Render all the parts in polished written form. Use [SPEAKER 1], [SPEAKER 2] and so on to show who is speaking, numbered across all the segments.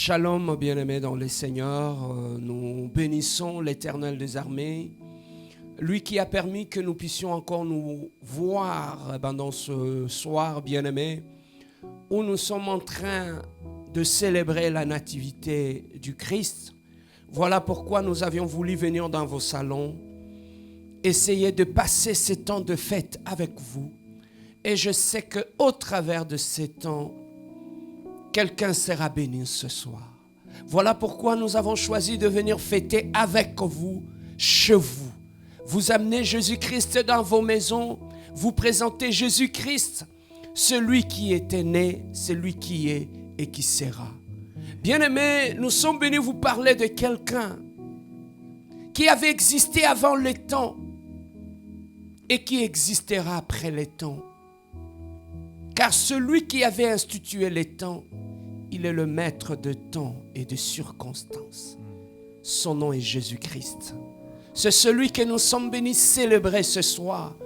[SPEAKER 1] Shalom, bien-aimés dans le Seigneur. Nous bénissons l'Éternel des armées, lui qui a permis que nous puissions encore nous voir dans ce soir, bien-aimés, où nous sommes en train de célébrer la nativité du Christ. Voilà pourquoi nous avions voulu venir dans vos salons, essayer de passer ces temps de fête avec vous. Et je sais qu'au travers de ces temps, quelqu'un sera béni ce soir. Voilà pourquoi nous avons choisi de venir fêter avec vous, chez vous. Vous amenez Jésus-Christ dans vos maisons, vous présentez Jésus-Christ, celui qui était né, celui qui est et qui sera. Bien-aimés, nous sommes venus vous parler de quelqu'un qui avait existé avant les temps et qui existera après les temps. Car celui qui avait institué les temps, il est le maître de temps et de circonstances. Son nom est Jésus-Christ. C'est celui que nous sommes bénis célébrer ce soir,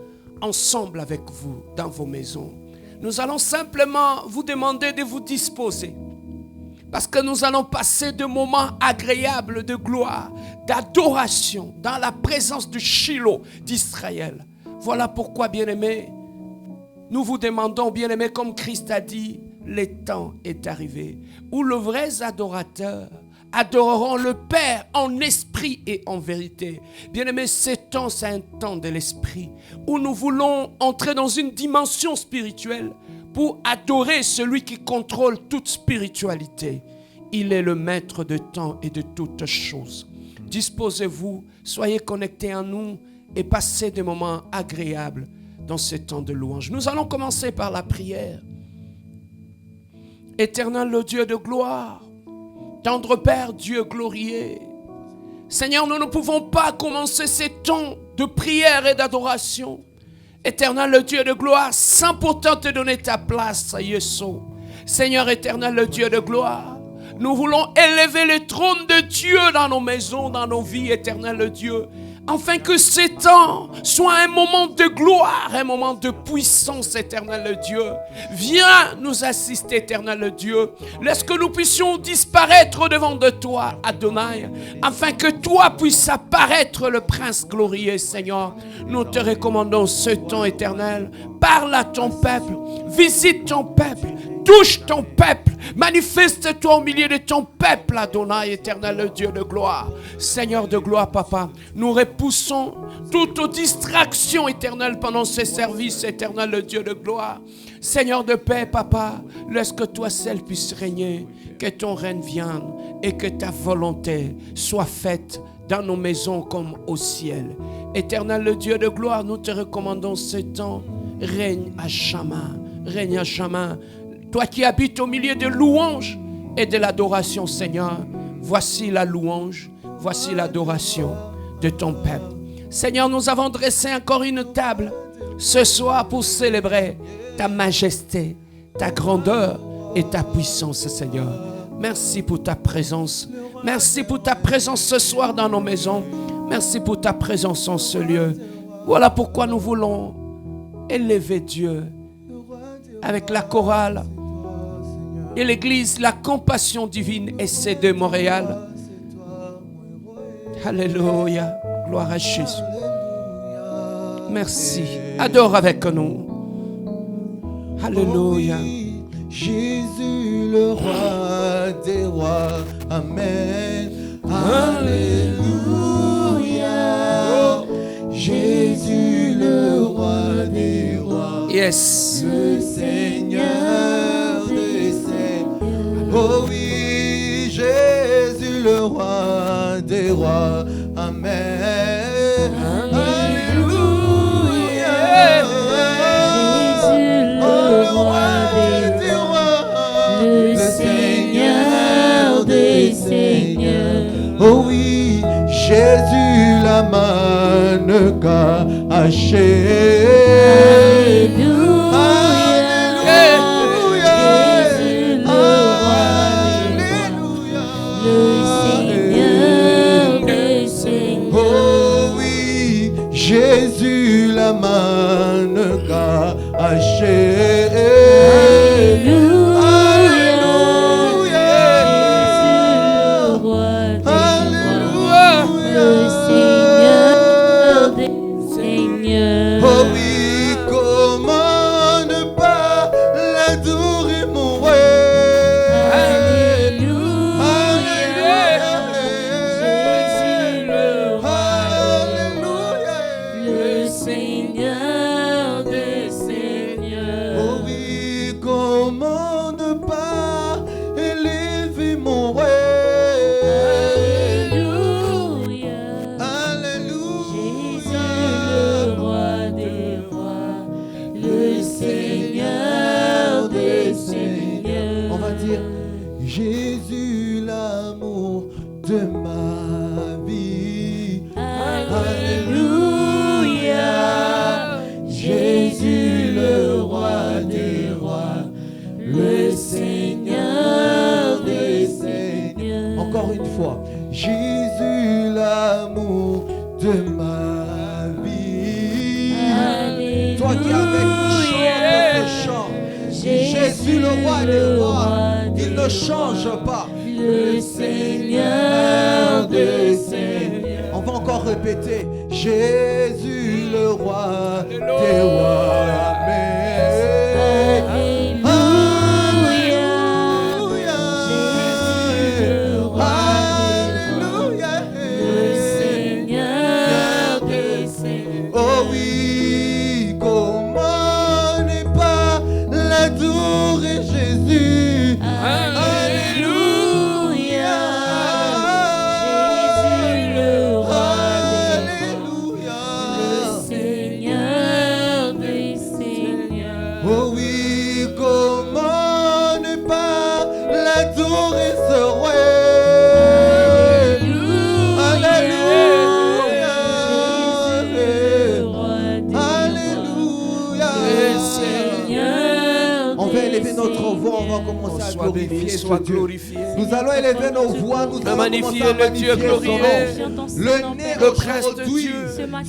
[SPEAKER 1] ensemble avec vous, dans vos maisons. Nous allons simplement vous demander de vous disposer. Parce que nous allons passer de moments agréables de gloire, d'adoration, dans la présence du Shiloh d'Israël. Voilà pourquoi, bien-aimés, nous vous demandons, bien-aimés, comme Christ a dit, le temps est arrivé où les vrais adorateurs adoreront le Père en esprit et en vérité. Bien-aimés, ce temps, c'est un temps de l'esprit où nous voulons entrer dans une dimension spirituelle pour adorer celui qui contrôle toute spiritualité. Il est le maître de temps et de toutes choses. Disposez-vous, soyez connectés à nous et passez des moments agréables dans ce temps de louange. Nous allons commencer par la prière. Éternel, le Dieu de gloire, tendre Père, Dieu glorieux, Seigneur, nous ne pouvons pas commencer ces temps de prière et d'adoration, Éternel, le Dieu de gloire, sans pourtant te donner ta place, Yesu. Seigneur éternel, le Dieu de gloire, nous voulons élever le trône de Dieu dans nos maisons, dans nos vies, éternel Dieu, afin que ces temps soient un moment de gloire, un moment de puissance, éternel Dieu. Viens nous assister, éternel Dieu. Laisse que nous puissions disparaître devant de toi, Adonai, afin que toi puisses apparaître, le Prince glorieux, Seigneur. Nous te recommandons ce temps éternel. Parle à ton peuple, visite ton peuple, touche ton peuple, manifeste-toi au milieu de ton peuple, Adonai, éternel Dieu de gloire. Seigneur de gloire, Papa, nous repoussons toute distraction éternelle pendant ces services, éternel Dieu de gloire. Seigneur de paix, Papa, laisse que toi seul puisses régner, que ton règne vienne et que ta volonté soit faite dans nos maisons comme au ciel. Éternel Dieu de gloire, nous te recommandons ce temps. Règne à jamais, règne à jamais. Toi qui habites au milieu de louanges et de l'adoration, Seigneur, voici la louange, voici l'adoration de ton peuple. Seigneur, nous avons dressé encore une table ce soir pour célébrer ta majesté, ta grandeur et ta puissance, Seigneur. Merci pour ta présence. Merci pour ta présence ce soir dans nos maisons. Merci pour ta présence en ce lieu. Voilà pourquoi nous voulons élever Dieu avec la chorale et l'église, la compassion divine essaie de Montréal. Alléluia, gloire à Jésus. Merci, adore avec nous. Alléluia.
[SPEAKER 2] Jésus le roi des rois, amen. Alléluia. Jésus le roi des rois,
[SPEAKER 1] Yes.
[SPEAKER 2] le Seigneur des seigneurs. Oh oui, Jésus le roi des rois, amen. Alléluia.
[SPEAKER 3] Jésus le roi des rois, le Seigneur des seigneurs.
[SPEAKER 2] Oh oui, Jésus la manne cachée.
[SPEAKER 3] Alléluia. Jésus le roi des rois, le Seigneur des seigneurs.
[SPEAKER 2] Oh oui, Jésus la manne cachée.
[SPEAKER 3] Alléluia.
[SPEAKER 2] Alléluia. de ma vie.
[SPEAKER 3] Alléluia, Jésus le roi des rois, le Seigneur des seigneurs.
[SPEAKER 2] Encore une fois. Jésus, l'amour de ma vie.
[SPEAKER 3] Alléluia,
[SPEAKER 2] Toi qui avec nous chante ce chant. Jésus, le roi des rois, il ne change pas.
[SPEAKER 3] le Seigneur des seigneurs.
[SPEAKER 2] On va encore répéter. Jésus, le roi des rois. Amen.
[SPEAKER 1] Sois béni, sois glorifié.
[SPEAKER 2] Nous allons élever nos voix, nous allons
[SPEAKER 1] magnifier
[SPEAKER 2] commencer à
[SPEAKER 1] le Dieu
[SPEAKER 2] magnifier son
[SPEAKER 1] glorieux,
[SPEAKER 2] nom. Le né
[SPEAKER 1] le prince de
[SPEAKER 2] aujourd'hui,
[SPEAKER 1] Dieu,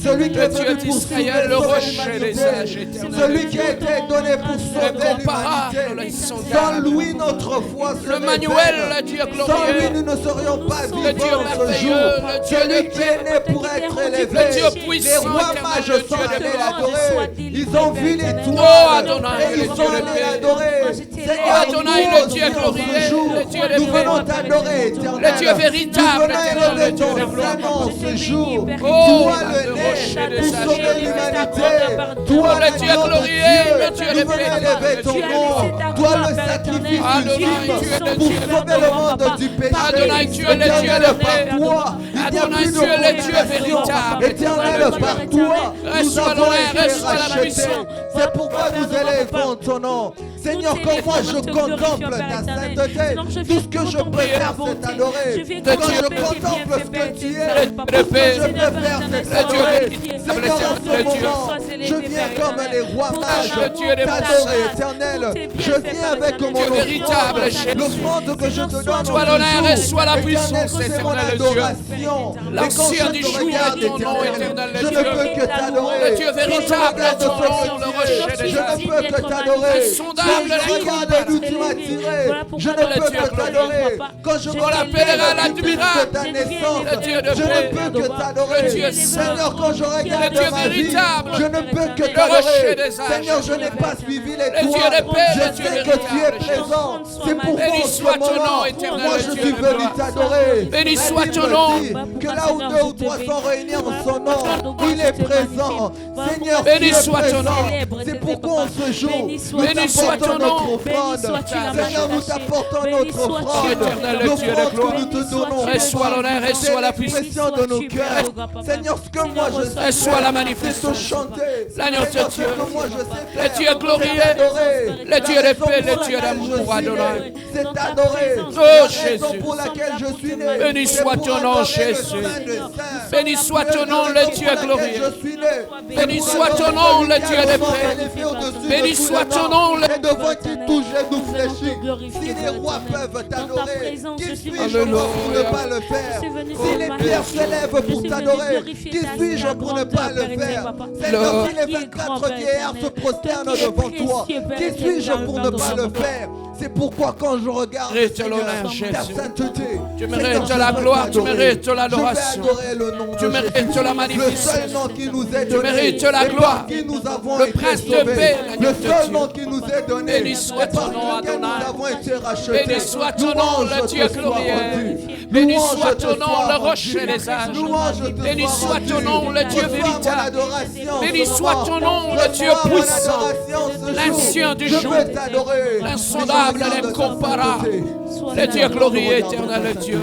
[SPEAKER 2] celui qui
[SPEAKER 1] le
[SPEAKER 2] est
[SPEAKER 1] Dieu
[SPEAKER 2] venu pour
[SPEAKER 1] d'Israël,
[SPEAKER 2] sauver
[SPEAKER 1] le
[SPEAKER 2] toute
[SPEAKER 1] rocher des âges
[SPEAKER 2] l'humanité,
[SPEAKER 1] éternels.
[SPEAKER 2] celui qui a été donné pour sauver
[SPEAKER 1] Incomparable,
[SPEAKER 2] l'humanité. Sans
[SPEAKER 1] insondable.
[SPEAKER 2] lui, notre foi serait
[SPEAKER 1] Manuel,
[SPEAKER 2] vaine.
[SPEAKER 1] le Dieu
[SPEAKER 2] Sans lui,
[SPEAKER 1] glorieux,
[SPEAKER 2] nous ne serions pas
[SPEAKER 1] le Dieu
[SPEAKER 2] vivants ce
[SPEAKER 1] merveilleux,
[SPEAKER 2] jour.
[SPEAKER 1] le Dieu
[SPEAKER 2] Celui
[SPEAKER 1] de
[SPEAKER 2] qui est né pour être élevé.
[SPEAKER 1] le Dieu
[SPEAKER 2] Les
[SPEAKER 1] puissant,
[SPEAKER 2] rois
[SPEAKER 1] éternel,
[SPEAKER 2] mages
[SPEAKER 1] le
[SPEAKER 2] sont
[SPEAKER 1] Dieu de
[SPEAKER 2] allés
[SPEAKER 1] gloire.
[SPEAKER 2] l'adorer. Ils ont vu l'étoile
[SPEAKER 1] Oh, Adonai,
[SPEAKER 2] et
[SPEAKER 1] le
[SPEAKER 2] ils
[SPEAKER 1] Dieu
[SPEAKER 2] sont
[SPEAKER 1] de
[SPEAKER 2] allés
[SPEAKER 1] paix.
[SPEAKER 2] l'adorer. Seigneur,
[SPEAKER 1] Adonai,
[SPEAKER 2] nous
[SPEAKER 1] le Dieu
[SPEAKER 2] aussi, en
[SPEAKER 1] glorieux,
[SPEAKER 2] ce jour,
[SPEAKER 1] le Dieu de
[SPEAKER 2] nous
[SPEAKER 1] paix.
[SPEAKER 2] venons t'adorer, éternel.
[SPEAKER 1] Le Dieu véritable,
[SPEAKER 2] Nous venons
[SPEAKER 1] éternel,
[SPEAKER 2] élever
[SPEAKER 1] le Dieu
[SPEAKER 2] ton
[SPEAKER 1] de gloire.
[SPEAKER 2] Saint-Nom ce jour.
[SPEAKER 1] Oh,
[SPEAKER 2] Toi
[SPEAKER 1] le
[SPEAKER 2] le né
[SPEAKER 1] rocher des
[SPEAKER 2] pour
[SPEAKER 1] âges
[SPEAKER 2] sauver
[SPEAKER 1] éternels.
[SPEAKER 2] l'humanité.
[SPEAKER 1] Oh,
[SPEAKER 2] Toi
[SPEAKER 1] le
[SPEAKER 2] la
[SPEAKER 1] Dieu
[SPEAKER 2] gloire de
[SPEAKER 1] glorieux, le Dieu
[SPEAKER 2] Dieu.
[SPEAKER 1] de
[SPEAKER 2] Nous venons
[SPEAKER 1] paix.
[SPEAKER 2] élever ton
[SPEAKER 3] Tu as
[SPEAKER 2] nom.
[SPEAKER 3] laissé ta
[SPEAKER 2] Toi
[SPEAKER 3] gloire,
[SPEAKER 2] le
[SPEAKER 3] Père
[SPEAKER 2] sacrifice
[SPEAKER 3] éternel.
[SPEAKER 1] Adonai,
[SPEAKER 2] ultime
[SPEAKER 1] tu es le
[SPEAKER 2] pour
[SPEAKER 1] Dieu
[SPEAKER 2] sauver le
[SPEAKER 3] pardon,
[SPEAKER 2] monde
[SPEAKER 3] papa.
[SPEAKER 2] du péché.
[SPEAKER 1] Adonai, tu es le Dieu
[SPEAKER 2] Éternel,
[SPEAKER 1] de
[SPEAKER 2] par
[SPEAKER 1] paix.
[SPEAKER 2] toi, il n'y a
[SPEAKER 1] Adonai,
[SPEAKER 2] plus de
[SPEAKER 1] tu es le Dieu
[SPEAKER 2] condamnation.
[SPEAKER 1] véritable.
[SPEAKER 2] Éternel,
[SPEAKER 1] Dieu.
[SPEAKER 2] par toi, nous
[SPEAKER 1] Reçois
[SPEAKER 2] avons
[SPEAKER 1] l'honneur,
[SPEAKER 2] été
[SPEAKER 1] reçois la
[SPEAKER 2] rachetés.
[SPEAKER 1] puissance.
[SPEAKER 2] C'est pourquoi nous élevons ton nom. Seigneur, comme moi je contemple ta sainteté, tout ce que je peux faire, c'est t'adorer. Quand je contemple ce que tu es, tout ce que je peux faire, c'est t'adorer. Seigneur, en ce moment, je viens comme les rois mages t'adorer, éternel. Je viens avec mon
[SPEAKER 1] véritable,
[SPEAKER 2] l'offrande que je te donne.
[SPEAKER 1] Sois l'honneur et sois la
[SPEAKER 2] Éternel,
[SPEAKER 1] puissance,
[SPEAKER 2] c'est mon
[SPEAKER 1] éternel Dieu.
[SPEAKER 2] adoration. Et quand
[SPEAKER 1] L'ancien
[SPEAKER 2] je
[SPEAKER 1] du
[SPEAKER 2] te
[SPEAKER 1] jour
[SPEAKER 2] regarde,
[SPEAKER 1] est ton nom,
[SPEAKER 2] éternel,
[SPEAKER 1] éternel
[SPEAKER 2] je ne
[SPEAKER 1] Dieu.
[SPEAKER 2] peux que t'adorer.
[SPEAKER 1] Le Dieu véritable est ton nom, le rocher des
[SPEAKER 2] Je ne
[SPEAKER 1] âges.
[SPEAKER 2] peux que t'adorer.
[SPEAKER 1] Insondable,
[SPEAKER 2] Quand je regarde d'où tu m'as tiré, je ne peux que t'adorer. Quand je
[SPEAKER 1] On l'appellera l'admirable,
[SPEAKER 2] de ta naissance,
[SPEAKER 1] le Dieu de
[SPEAKER 2] je
[SPEAKER 1] paix,
[SPEAKER 2] ne peux que t'adorer.
[SPEAKER 1] le Dieu
[SPEAKER 2] Seigneur, quand je regarde
[SPEAKER 1] le Dieu
[SPEAKER 2] ma vie,
[SPEAKER 1] véritable,
[SPEAKER 2] je ne peux que
[SPEAKER 1] rocher
[SPEAKER 2] t'adorer.
[SPEAKER 1] des âges.
[SPEAKER 2] Seigneur, je n'ai pas suivi les
[SPEAKER 1] Le Dieu
[SPEAKER 2] toits.
[SPEAKER 1] de paix,
[SPEAKER 2] Je
[SPEAKER 1] le Dieu
[SPEAKER 2] sais que tu es
[SPEAKER 1] véritable.
[SPEAKER 2] présent. C'est pourquoi
[SPEAKER 1] Béni
[SPEAKER 2] en ce
[SPEAKER 1] soit ton nom,
[SPEAKER 2] moment,
[SPEAKER 1] éternel
[SPEAKER 2] moi je
[SPEAKER 1] Dieu
[SPEAKER 2] suis
[SPEAKER 1] de
[SPEAKER 2] venu
[SPEAKER 1] gloire.
[SPEAKER 2] t'adorer.
[SPEAKER 1] Béni
[SPEAKER 2] La
[SPEAKER 1] soit
[SPEAKER 2] Bible
[SPEAKER 1] ton nom.
[SPEAKER 2] dit que là où deux ou trois sont réunis en son nom, il est présent. Seigneur, tu
[SPEAKER 1] Béni
[SPEAKER 2] es
[SPEAKER 1] soit ton
[SPEAKER 2] présent.
[SPEAKER 1] nom.
[SPEAKER 2] C'est pourquoi en ce jour, nous
[SPEAKER 1] Béni soit ton
[SPEAKER 2] t'apportons
[SPEAKER 1] nom.
[SPEAKER 2] notre offrande. Seigneur, nous t'apportons notre offrande.
[SPEAKER 1] Éternel Dieu de
[SPEAKER 2] L'offrande
[SPEAKER 1] gloire.
[SPEAKER 2] que nous te donnons.
[SPEAKER 1] Reçois l'honneur, reçois la puissance.
[SPEAKER 2] L'expression de nos cœurs. Seigneur, ce que moi je sais
[SPEAKER 1] Reçois
[SPEAKER 2] faire,
[SPEAKER 1] la
[SPEAKER 2] c'est
[SPEAKER 1] manifestation.
[SPEAKER 2] te chanter.
[SPEAKER 1] L'agneau de
[SPEAKER 2] Seigneur, ce
[SPEAKER 1] Dieu.
[SPEAKER 2] que moi je sais
[SPEAKER 1] Le
[SPEAKER 2] faire,
[SPEAKER 1] Dieu glorieux.
[SPEAKER 2] c'est t'adorer.
[SPEAKER 1] Le Dieu de
[SPEAKER 2] La raison
[SPEAKER 1] paix, le
[SPEAKER 2] pour
[SPEAKER 1] Dieu
[SPEAKER 2] laquelle
[SPEAKER 1] d'amour,
[SPEAKER 2] je suis
[SPEAKER 1] Adonai.
[SPEAKER 2] né, c'est t'adorer.
[SPEAKER 1] Oh,
[SPEAKER 2] La raison
[SPEAKER 1] Jésus.
[SPEAKER 2] pour laquelle je suis né,
[SPEAKER 1] Béni
[SPEAKER 2] c'est
[SPEAKER 1] soit
[SPEAKER 2] pour
[SPEAKER 1] ton nom,
[SPEAKER 2] adorer le
[SPEAKER 1] Jésus.
[SPEAKER 2] Saint des Saints.
[SPEAKER 1] Béni soit ton nom, le Dieu glorieux.
[SPEAKER 2] Je suis né.
[SPEAKER 1] Béni soit ton nom, le Dieu de paix. Béni soit ton nom, le
[SPEAKER 2] Et devant qui touche les nous fléchis. Si les rois peuvent t'adorer, qui suis-je moi pour ne pas le faire? Si les pierres s'élèvent pour t'adorer, qui suis-je pour ne pas le faire? Seigneur, si les 24 vieillards se prosternent devant toi, qui suis-je pour ne pas le faire? C'est pourquoi quand je regarde
[SPEAKER 1] Mérite
[SPEAKER 2] Seigneur,
[SPEAKER 1] l'honneur,
[SPEAKER 2] ta
[SPEAKER 1] Jésus.
[SPEAKER 2] sainteté,
[SPEAKER 1] Tu
[SPEAKER 2] Seigneur,
[SPEAKER 1] mérites
[SPEAKER 2] je
[SPEAKER 1] la
[SPEAKER 2] veux
[SPEAKER 1] gloire, tu
[SPEAKER 2] t'adorer.
[SPEAKER 1] mérites l'adoration.
[SPEAKER 2] Je vais adorer le nom
[SPEAKER 1] Tu
[SPEAKER 2] de
[SPEAKER 1] mérites
[SPEAKER 2] Jésus.
[SPEAKER 1] la
[SPEAKER 2] Le
[SPEAKER 1] magnificence.
[SPEAKER 2] seul nom qui nous est
[SPEAKER 1] Tu
[SPEAKER 2] donné.
[SPEAKER 1] mérites la
[SPEAKER 2] et
[SPEAKER 1] gloire.
[SPEAKER 2] par qui nous avons
[SPEAKER 1] Le
[SPEAKER 2] été
[SPEAKER 1] prince de
[SPEAKER 2] sauvés.
[SPEAKER 1] paix, l'agneau
[SPEAKER 2] Le
[SPEAKER 1] de
[SPEAKER 2] seul
[SPEAKER 1] Dieu.
[SPEAKER 2] nom qui nous est donné.
[SPEAKER 1] Béni soit
[SPEAKER 2] et par
[SPEAKER 1] ton nom,
[SPEAKER 2] lequel
[SPEAKER 1] Adonai.
[SPEAKER 2] nous avons été rachetés.
[SPEAKER 1] Béni soit ton nom,
[SPEAKER 2] Louange
[SPEAKER 1] le
[SPEAKER 2] te
[SPEAKER 1] Dieu
[SPEAKER 2] soit
[SPEAKER 1] glorieux.
[SPEAKER 2] rendu.
[SPEAKER 1] Béni
[SPEAKER 2] Louange
[SPEAKER 1] soit
[SPEAKER 2] te
[SPEAKER 1] ton nom,
[SPEAKER 2] soit
[SPEAKER 1] le
[SPEAKER 2] rendu.
[SPEAKER 1] rocher des âges.
[SPEAKER 2] Louange te
[SPEAKER 1] Béni
[SPEAKER 2] soit
[SPEAKER 1] soit ton
[SPEAKER 2] rendu.
[SPEAKER 1] nom, le Dieu
[SPEAKER 2] Reçois mon
[SPEAKER 1] véritable.
[SPEAKER 2] adoration
[SPEAKER 1] Béni
[SPEAKER 2] ce
[SPEAKER 1] soit
[SPEAKER 2] moment.
[SPEAKER 1] ton nom, le
[SPEAKER 2] Reçois
[SPEAKER 1] Dieu
[SPEAKER 2] mon
[SPEAKER 1] puissant.
[SPEAKER 2] adoration ce jour.
[SPEAKER 1] L'ancien du
[SPEAKER 2] Je
[SPEAKER 1] jour.
[SPEAKER 2] veux t'adorer.
[SPEAKER 1] L'insondable,
[SPEAKER 2] Je regarde ta
[SPEAKER 1] l'incomparable.
[SPEAKER 2] sainteté.
[SPEAKER 1] Le Dieu glorieux, éternel Dieu.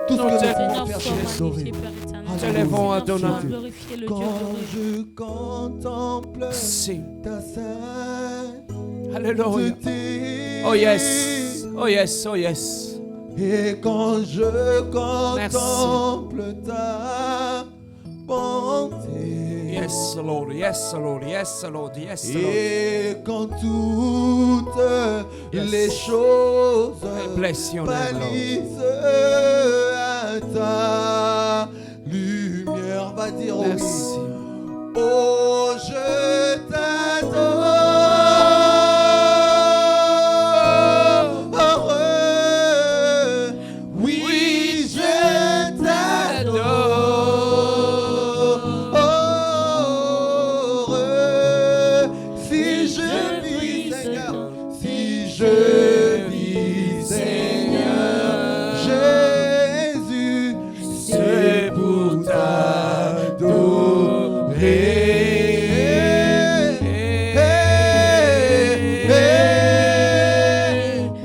[SPEAKER 2] Tout ce que nous
[SPEAKER 1] Nous
[SPEAKER 2] pouvons
[SPEAKER 3] Seigneur,
[SPEAKER 2] faire,
[SPEAKER 3] sois
[SPEAKER 2] c'est t'adorer.
[SPEAKER 3] magnifié, Père éternel.
[SPEAKER 1] Nous élevons Adonai.
[SPEAKER 3] Sois glorifié, le Dieu
[SPEAKER 2] Quand
[SPEAKER 3] glorieux.
[SPEAKER 2] je contemple
[SPEAKER 1] Si.
[SPEAKER 2] ta sainteté,
[SPEAKER 1] Alléluia. Oh yes. Oh yes. Oh yes.
[SPEAKER 2] Et quand je contemple ta bonté.
[SPEAKER 1] Yes, Lord. Yes, Lord. Yes, Lord. Yes, Lord.
[SPEAKER 2] Et quand toutes les choses pâlissent à ta lumière, va dire
[SPEAKER 1] Merci.
[SPEAKER 2] oui. Oh, je t'adore. Oui, je t'adore. Si je vis, Seigneur, si je vis, Seigneur, Jésus, c'est pour t'adorer.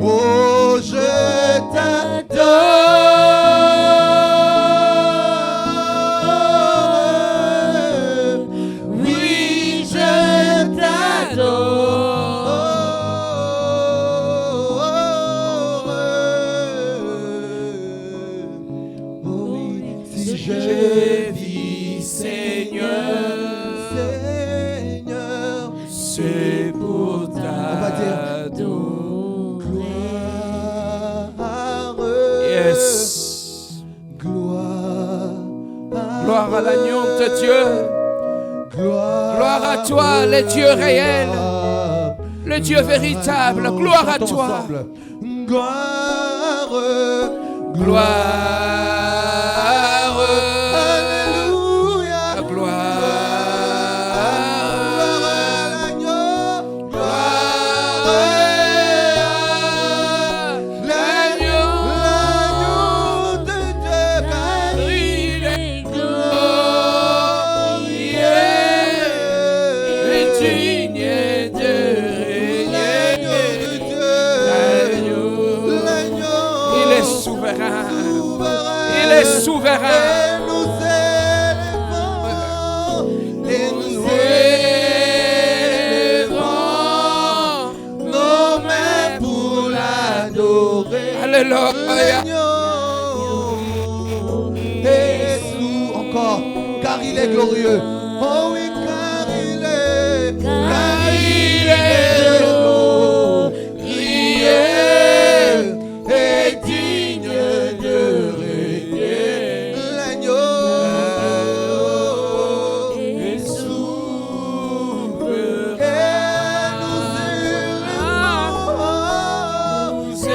[SPEAKER 2] Oh, je t'adore. Oui, je t'adore. Oh oui, si je vis, Seigneur, c'est pour t'adorer.
[SPEAKER 1] Yes. Gloire à l'agneau de Dieu. Gloire à toi, le Dieu réel, le Dieu véritable. Gloire à toi.
[SPEAKER 2] Gloire. Alléluia.
[SPEAKER 1] Gloire.
[SPEAKER 2] L'agneau de Dieu, car
[SPEAKER 1] Il est digne de régner. Il est souverain. Il est souverain.
[SPEAKER 2] Et nous élevons nos mains pour l'adorer.
[SPEAKER 1] Alléluia.
[SPEAKER 2] Jésus, encore, car il est glorieux. Oh oui, car il est glorieux et digne de régner. L'agneau est souverain. Et nous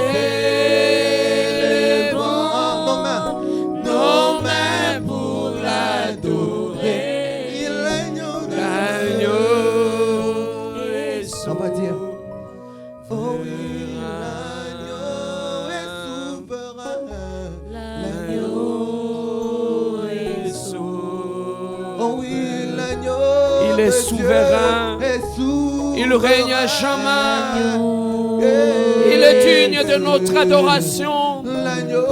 [SPEAKER 2] élevons nos mains pour l'adorer. Il règne de
[SPEAKER 1] L'agneau est
[SPEAKER 2] On va dire. Oh oui,
[SPEAKER 1] L'agneau est souverain.
[SPEAKER 2] oh oui, l'agneau.
[SPEAKER 1] Il est souverain.
[SPEAKER 2] Est souverain.
[SPEAKER 1] Il règne à jamais. Il est digne de notre adoration.
[SPEAKER 2] L'agneau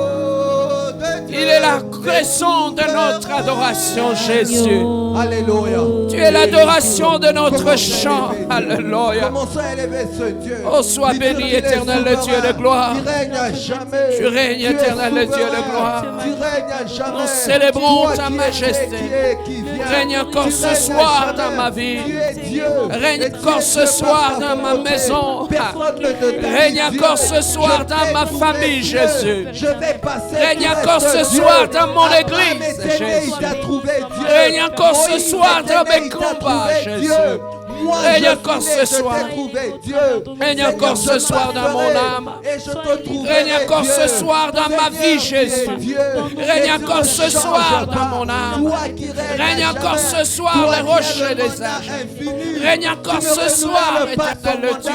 [SPEAKER 2] de Dieu.
[SPEAKER 1] Il est la raison de notre adoration, Jésus.
[SPEAKER 2] Alléluia.
[SPEAKER 1] Tu es l'adoration de notre chant. Alléluia.
[SPEAKER 2] Commençons à élever ce Dieu.
[SPEAKER 1] Oh, sois béni, éternel le Dieu de gloire.
[SPEAKER 2] Tu règnes à jamais.
[SPEAKER 1] Tu règnes,
[SPEAKER 2] es
[SPEAKER 1] éternel le Dieu de
[SPEAKER 2] souverain.
[SPEAKER 1] gloire.
[SPEAKER 2] Tu règnes à jamais.
[SPEAKER 1] Nous célébrons
[SPEAKER 2] Toi
[SPEAKER 1] ta
[SPEAKER 2] qui es,
[SPEAKER 1] majesté.
[SPEAKER 2] qui vient.
[SPEAKER 1] Règne encore
[SPEAKER 2] Tu
[SPEAKER 1] ce
[SPEAKER 2] règnes à
[SPEAKER 1] soir
[SPEAKER 2] jamais.
[SPEAKER 1] dans ma vie.
[SPEAKER 2] Tu es Dieu.
[SPEAKER 1] Règne
[SPEAKER 2] Et tu
[SPEAKER 1] encore
[SPEAKER 2] es
[SPEAKER 1] ce
[SPEAKER 2] Dieu
[SPEAKER 1] soir
[SPEAKER 2] par ta
[SPEAKER 1] dans ma
[SPEAKER 2] volonté.
[SPEAKER 1] maison.
[SPEAKER 2] Personne ne te donne
[SPEAKER 1] Règne
[SPEAKER 2] Dieu.
[SPEAKER 1] encore ce soir
[SPEAKER 2] Je
[SPEAKER 1] dans
[SPEAKER 2] vais
[SPEAKER 1] ma
[SPEAKER 2] trouver
[SPEAKER 1] famille,
[SPEAKER 2] Dieu.
[SPEAKER 1] Jésus.
[SPEAKER 2] Je vais passer.
[SPEAKER 1] Règne
[SPEAKER 2] tu
[SPEAKER 1] encore
[SPEAKER 2] restes
[SPEAKER 1] ce
[SPEAKER 2] Dieu.
[SPEAKER 1] soir dans mon
[SPEAKER 2] Abraham
[SPEAKER 1] église,
[SPEAKER 2] est aimé,
[SPEAKER 1] Jésus.
[SPEAKER 2] il t'a trouvé Dieu.
[SPEAKER 1] Règne encore ce
[SPEAKER 2] Moïse
[SPEAKER 1] soir
[SPEAKER 2] est
[SPEAKER 1] dans
[SPEAKER 2] aimé,
[SPEAKER 1] mes
[SPEAKER 2] il t'a
[SPEAKER 1] combats,
[SPEAKER 2] trouvé
[SPEAKER 1] Jésus.
[SPEAKER 2] Dieu. Moi,
[SPEAKER 1] Règne
[SPEAKER 2] je
[SPEAKER 1] encore
[SPEAKER 2] suis
[SPEAKER 1] ce
[SPEAKER 2] né, je
[SPEAKER 1] soir.
[SPEAKER 2] t'ai trouvé Dieu.
[SPEAKER 1] Règne
[SPEAKER 2] Seigneur,
[SPEAKER 1] encore ce
[SPEAKER 2] je
[SPEAKER 1] soir dans mon
[SPEAKER 2] marcherai
[SPEAKER 1] âme.
[SPEAKER 2] et je te trouverai
[SPEAKER 1] Règne encore
[SPEAKER 2] Dieu.
[SPEAKER 1] ce soir dans ma vie,
[SPEAKER 2] Seigneur, tu es
[SPEAKER 1] Jésus.
[SPEAKER 2] Dieu.
[SPEAKER 1] Règne
[SPEAKER 2] Et tu
[SPEAKER 1] encore
[SPEAKER 2] ne
[SPEAKER 1] ce
[SPEAKER 2] changes
[SPEAKER 1] soir
[SPEAKER 2] pas.
[SPEAKER 1] dans mon âme.
[SPEAKER 2] Toi qui règnes
[SPEAKER 1] Règne
[SPEAKER 2] à
[SPEAKER 1] encore
[SPEAKER 2] jamais.
[SPEAKER 1] ce soir
[SPEAKER 2] Toi
[SPEAKER 1] les
[SPEAKER 2] qui as
[SPEAKER 1] rochers
[SPEAKER 2] le
[SPEAKER 1] des
[SPEAKER 2] mandat
[SPEAKER 1] âges.
[SPEAKER 2] infini.
[SPEAKER 1] Règne encore
[SPEAKER 2] Tu ne
[SPEAKER 1] ce
[SPEAKER 2] renouvelles
[SPEAKER 1] soir,
[SPEAKER 2] pas
[SPEAKER 1] éternel
[SPEAKER 2] ton
[SPEAKER 1] le
[SPEAKER 2] mandat.
[SPEAKER 1] Dieu.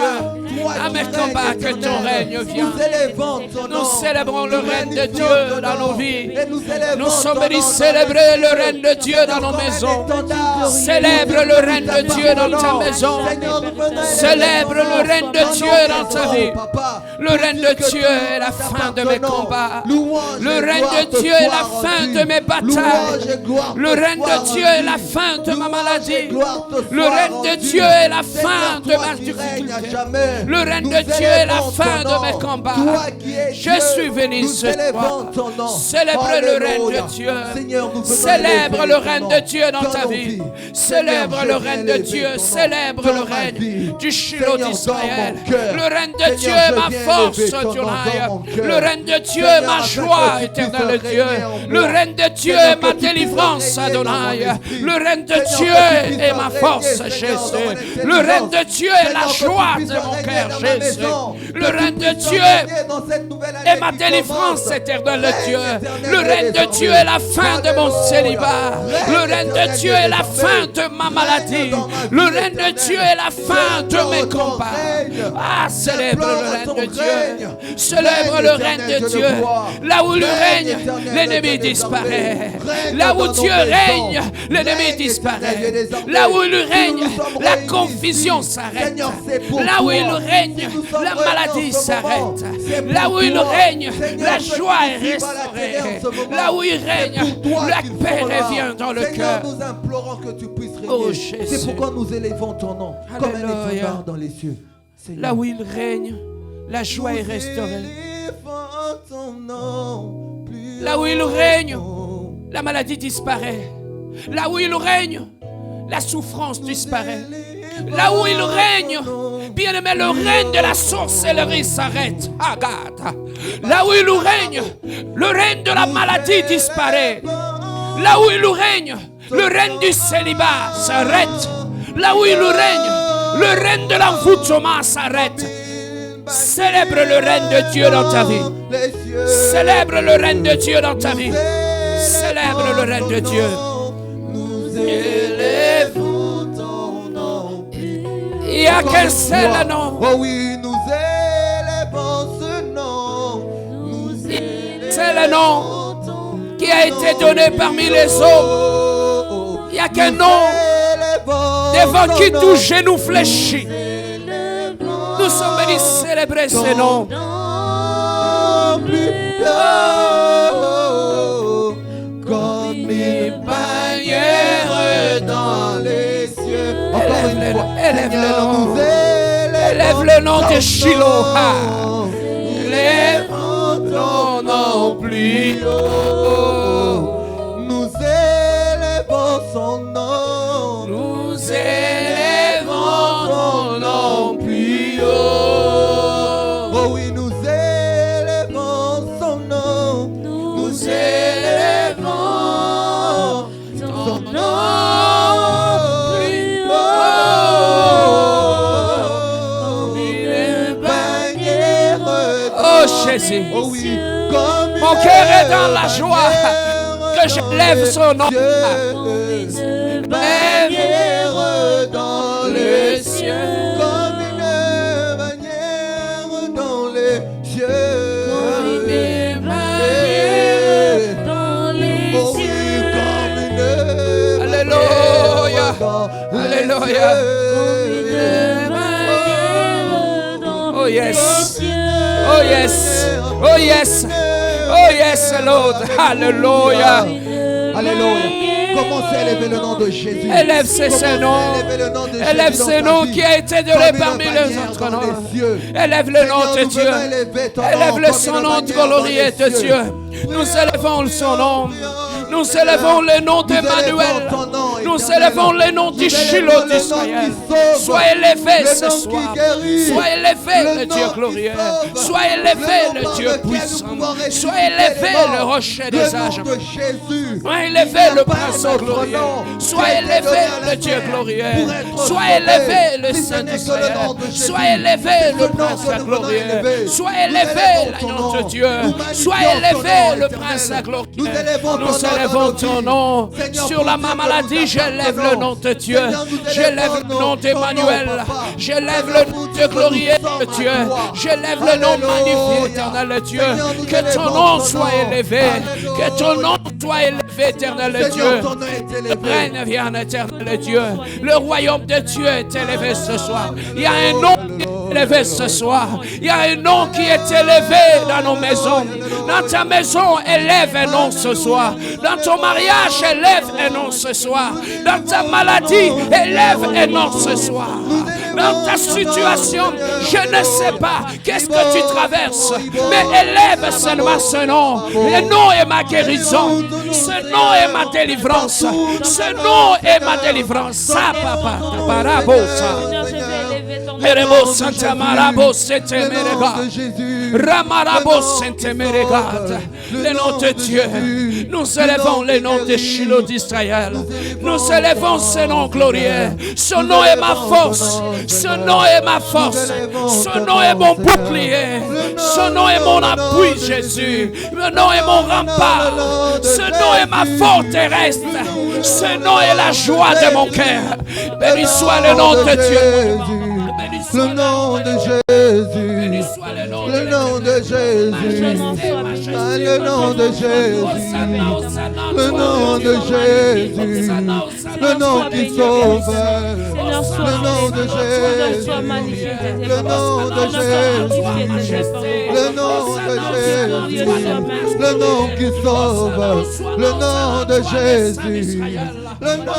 [SPEAKER 2] Toi
[SPEAKER 1] À
[SPEAKER 2] qui
[SPEAKER 1] mes
[SPEAKER 2] règnes,
[SPEAKER 1] combats, que ton
[SPEAKER 2] éternel.
[SPEAKER 1] règne vienne.
[SPEAKER 2] Nous élevons ton nom.
[SPEAKER 1] Nous célébrons le
[SPEAKER 2] Nous
[SPEAKER 1] règne de
[SPEAKER 2] magnifions
[SPEAKER 1] Dieu
[SPEAKER 2] ton
[SPEAKER 1] dans
[SPEAKER 2] nom.
[SPEAKER 1] nos vies.
[SPEAKER 2] Et nous élevons
[SPEAKER 1] Nous sommes
[SPEAKER 2] ton
[SPEAKER 1] venus
[SPEAKER 2] nom dans
[SPEAKER 1] célébrer
[SPEAKER 2] nos
[SPEAKER 1] le
[SPEAKER 2] cieux.
[SPEAKER 1] règne de Dieu dans nos
[SPEAKER 2] Encore un
[SPEAKER 1] maisons.
[SPEAKER 2] étendard.
[SPEAKER 1] Célèbre le règne de Dieu dans ta maison.
[SPEAKER 2] Seigneur, nous venons
[SPEAKER 1] Célèbre
[SPEAKER 2] élever ton
[SPEAKER 1] le
[SPEAKER 2] nom.
[SPEAKER 1] règne de
[SPEAKER 2] Dans
[SPEAKER 1] Dieu
[SPEAKER 2] nos
[SPEAKER 1] dans ta
[SPEAKER 2] maisons,
[SPEAKER 1] vie.
[SPEAKER 2] papa.
[SPEAKER 1] Le règne de Dieu est la fin de mes combats. Le règne de Dieu est la fin de mes batailles. Le règne de Dieu est la fin de ma maladie. Le règne de Dieu est la fin de ma difficulté. Le règne de Dieu est la fin de mes combats. Je suis venu ce soir. Célèbre le règne de Dieu. Célèbre le règne de Dieu dans ta vie. Célèbre le règne de Dieu. Célèbre le règne du Shiloh d'Israël. Le règne de Dieu est ma force, Adonai. Le règne de Dieu est ma joie, éternel Dieu. Le règne de Dieu est ma délivrance, Adonai. Le règne de Dieu est ma force, Jésus. Le règne de Dieu est la joie de mon cœur, Jésus. Le règne de Dieu est ma délivrance, éternel Dieu. Le règne de Dieu est la fin de mon célibat. Le règne de Dieu est la fin de ma maladie. Le règne de Dieu est la fin de mes combats. Ah, célèbre le règne de Dieu. Célèbre le règne de Dieu. Là où il règne, l'ennemi disparaît. Là où Dieu règne, l'ennemi disparaît. Là où il règne, la confusion s'arrête. Là où il règne, la maladie s'arrête. Là où il règne, la joie est restaurée. Là où il règne, la paix revient dans le cœur.
[SPEAKER 2] Nous implorons que tu puisses régner.
[SPEAKER 1] Oh, Jésus.
[SPEAKER 2] C'est pourquoi nous élevons ton nom comme un étendard dans les cieux. Seigneur.
[SPEAKER 1] Là où il règne, la joie est restaurée. Là où il règne, la maladie disparaît. Là où il règne, la souffrance disparaît. Là où il règne, bien aimé, le règne de la sorcellerie s'arrête. Agathe. Là où il règne, le règne de la maladie disparaît. Là où il règne, le règne du célibat s'arrête. Là où il règne, le règne de l'envoûtement s'arrête. Célèbre le règne de Dieu dans ta vie. Célèbre le règne de Dieu dans ta vie. Célèbre le règne de Dieu.
[SPEAKER 3] Nous élèvons ton nom.
[SPEAKER 1] Il n'y a qu'un seul nom.
[SPEAKER 2] Oh oui, nous élevons ce nom.
[SPEAKER 1] C'est le nom qui a été donné parmi les hommes. Il n'y a qu'un nom devant qui tout genou fléchit. Nous sommes venus célébrer ce nom.
[SPEAKER 2] Comme une bannière dans les cieux. Encore une fois,
[SPEAKER 1] élève le nom. Élève le nom de Shiloh. Élève ton nom plus haut.
[SPEAKER 2] Nous élevons son nom.
[SPEAKER 1] Nous élevons ton nom plus haut.
[SPEAKER 2] Oh oui, nous élevons son nom.
[SPEAKER 1] Nous élevons ton nom plus haut. Une bannière. Oh Jésus.
[SPEAKER 2] Oh oui, comme
[SPEAKER 1] mon cœur est dans la joie que je lève son nom.
[SPEAKER 3] Une bannière
[SPEAKER 2] dans
[SPEAKER 1] les cieux.
[SPEAKER 2] Comme une bannière dans les cieux.
[SPEAKER 3] Comme une bannière dans les
[SPEAKER 2] Oh oui,
[SPEAKER 3] cieux.
[SPEAKER 2] comme une
[SPEAKER 1] Alléluia. Alléluia. Oh yes. Oh yes. Oh yes. Oh yes, Lord. Alléluia.
[SPEAKER 2] Alléluia. Commencez à élever le nom de Jésus.
[SPEAKER 1] Élève ce nom. Élève ce nom qui a été donné parmi les autres noms. Élève le nom de Dieu. Élève le son nom glorieux de Dieu. Nous élevons son nom. Nous élevons le nom d'Emmanuel. Nous élevons le nom du Shiloh d'Israël. Sois élevé ce soir. Sois élevé le Dieu glorieux. Sois élevé le Dieu puissant. Sois élevé le rocher des âges. Sois élevé le prince glorieux. Sois élevé le Dieu glorieux. Sois élevé le Saint d'Israël. Sois élevé le prince glorieux. Sois élevé l'agneau de Dieu. Sois élevé le prince glorieux. Nous élevons ton nom. Sur la maladie, j'élève le nom de Dieu. J'élève le nom d'Emmanuel. J'élève le nom de glorieux de Dieu. J'élève le nom magnifique, éternel Dieu. Que ton nom soit élevé. Que ton nom soit élevé, éternel Dieu. Le règne vienne, éternel Dieu. Le royaume de Dieu est élevé ce soir. Il y a un nom qui est élevé ce soir. Il y a un nom qui est élevé dans nos maisons. Dans ta maison, élève un nom ce soir. Dans ton mariage, élève un nom ce soir. Dans ta maladie, élève un nom ce soir. dans ta situation. Je ne sais pas qu'est-ce que tu traverses, mais élève seulement ce nom. Le nom est ma guérison. Ce nom est ma délivrance. Ce nom est ma délivrance. Ça, papa, Merebo Santa Marabo Sente Merega Ramarabo Sente Meregad. Le nom de Dieu. Nous élevons le nom de Shiloh d'Israël. Nous élevons ce nom glorieux. Ce nom est ma force. Ce nom est ma force. Ce nom est mon bouclier. Ce nom est mon appui, Jésus. Ce nom est mon rempart. Ce nom est ma forteresse. Ce nom est la joie de mon cœur. Béni soit le nom de Dieu.
[SPEAKER 2] Le nom de Jésus, le nom de Jésus, le nom de Jésus, le nom de Jésus, le nom qui sauve, le nom de Jésus, le nom de Jésus, le nom de Jésus, le nom qui sauve, le nom de Jésus, le nom.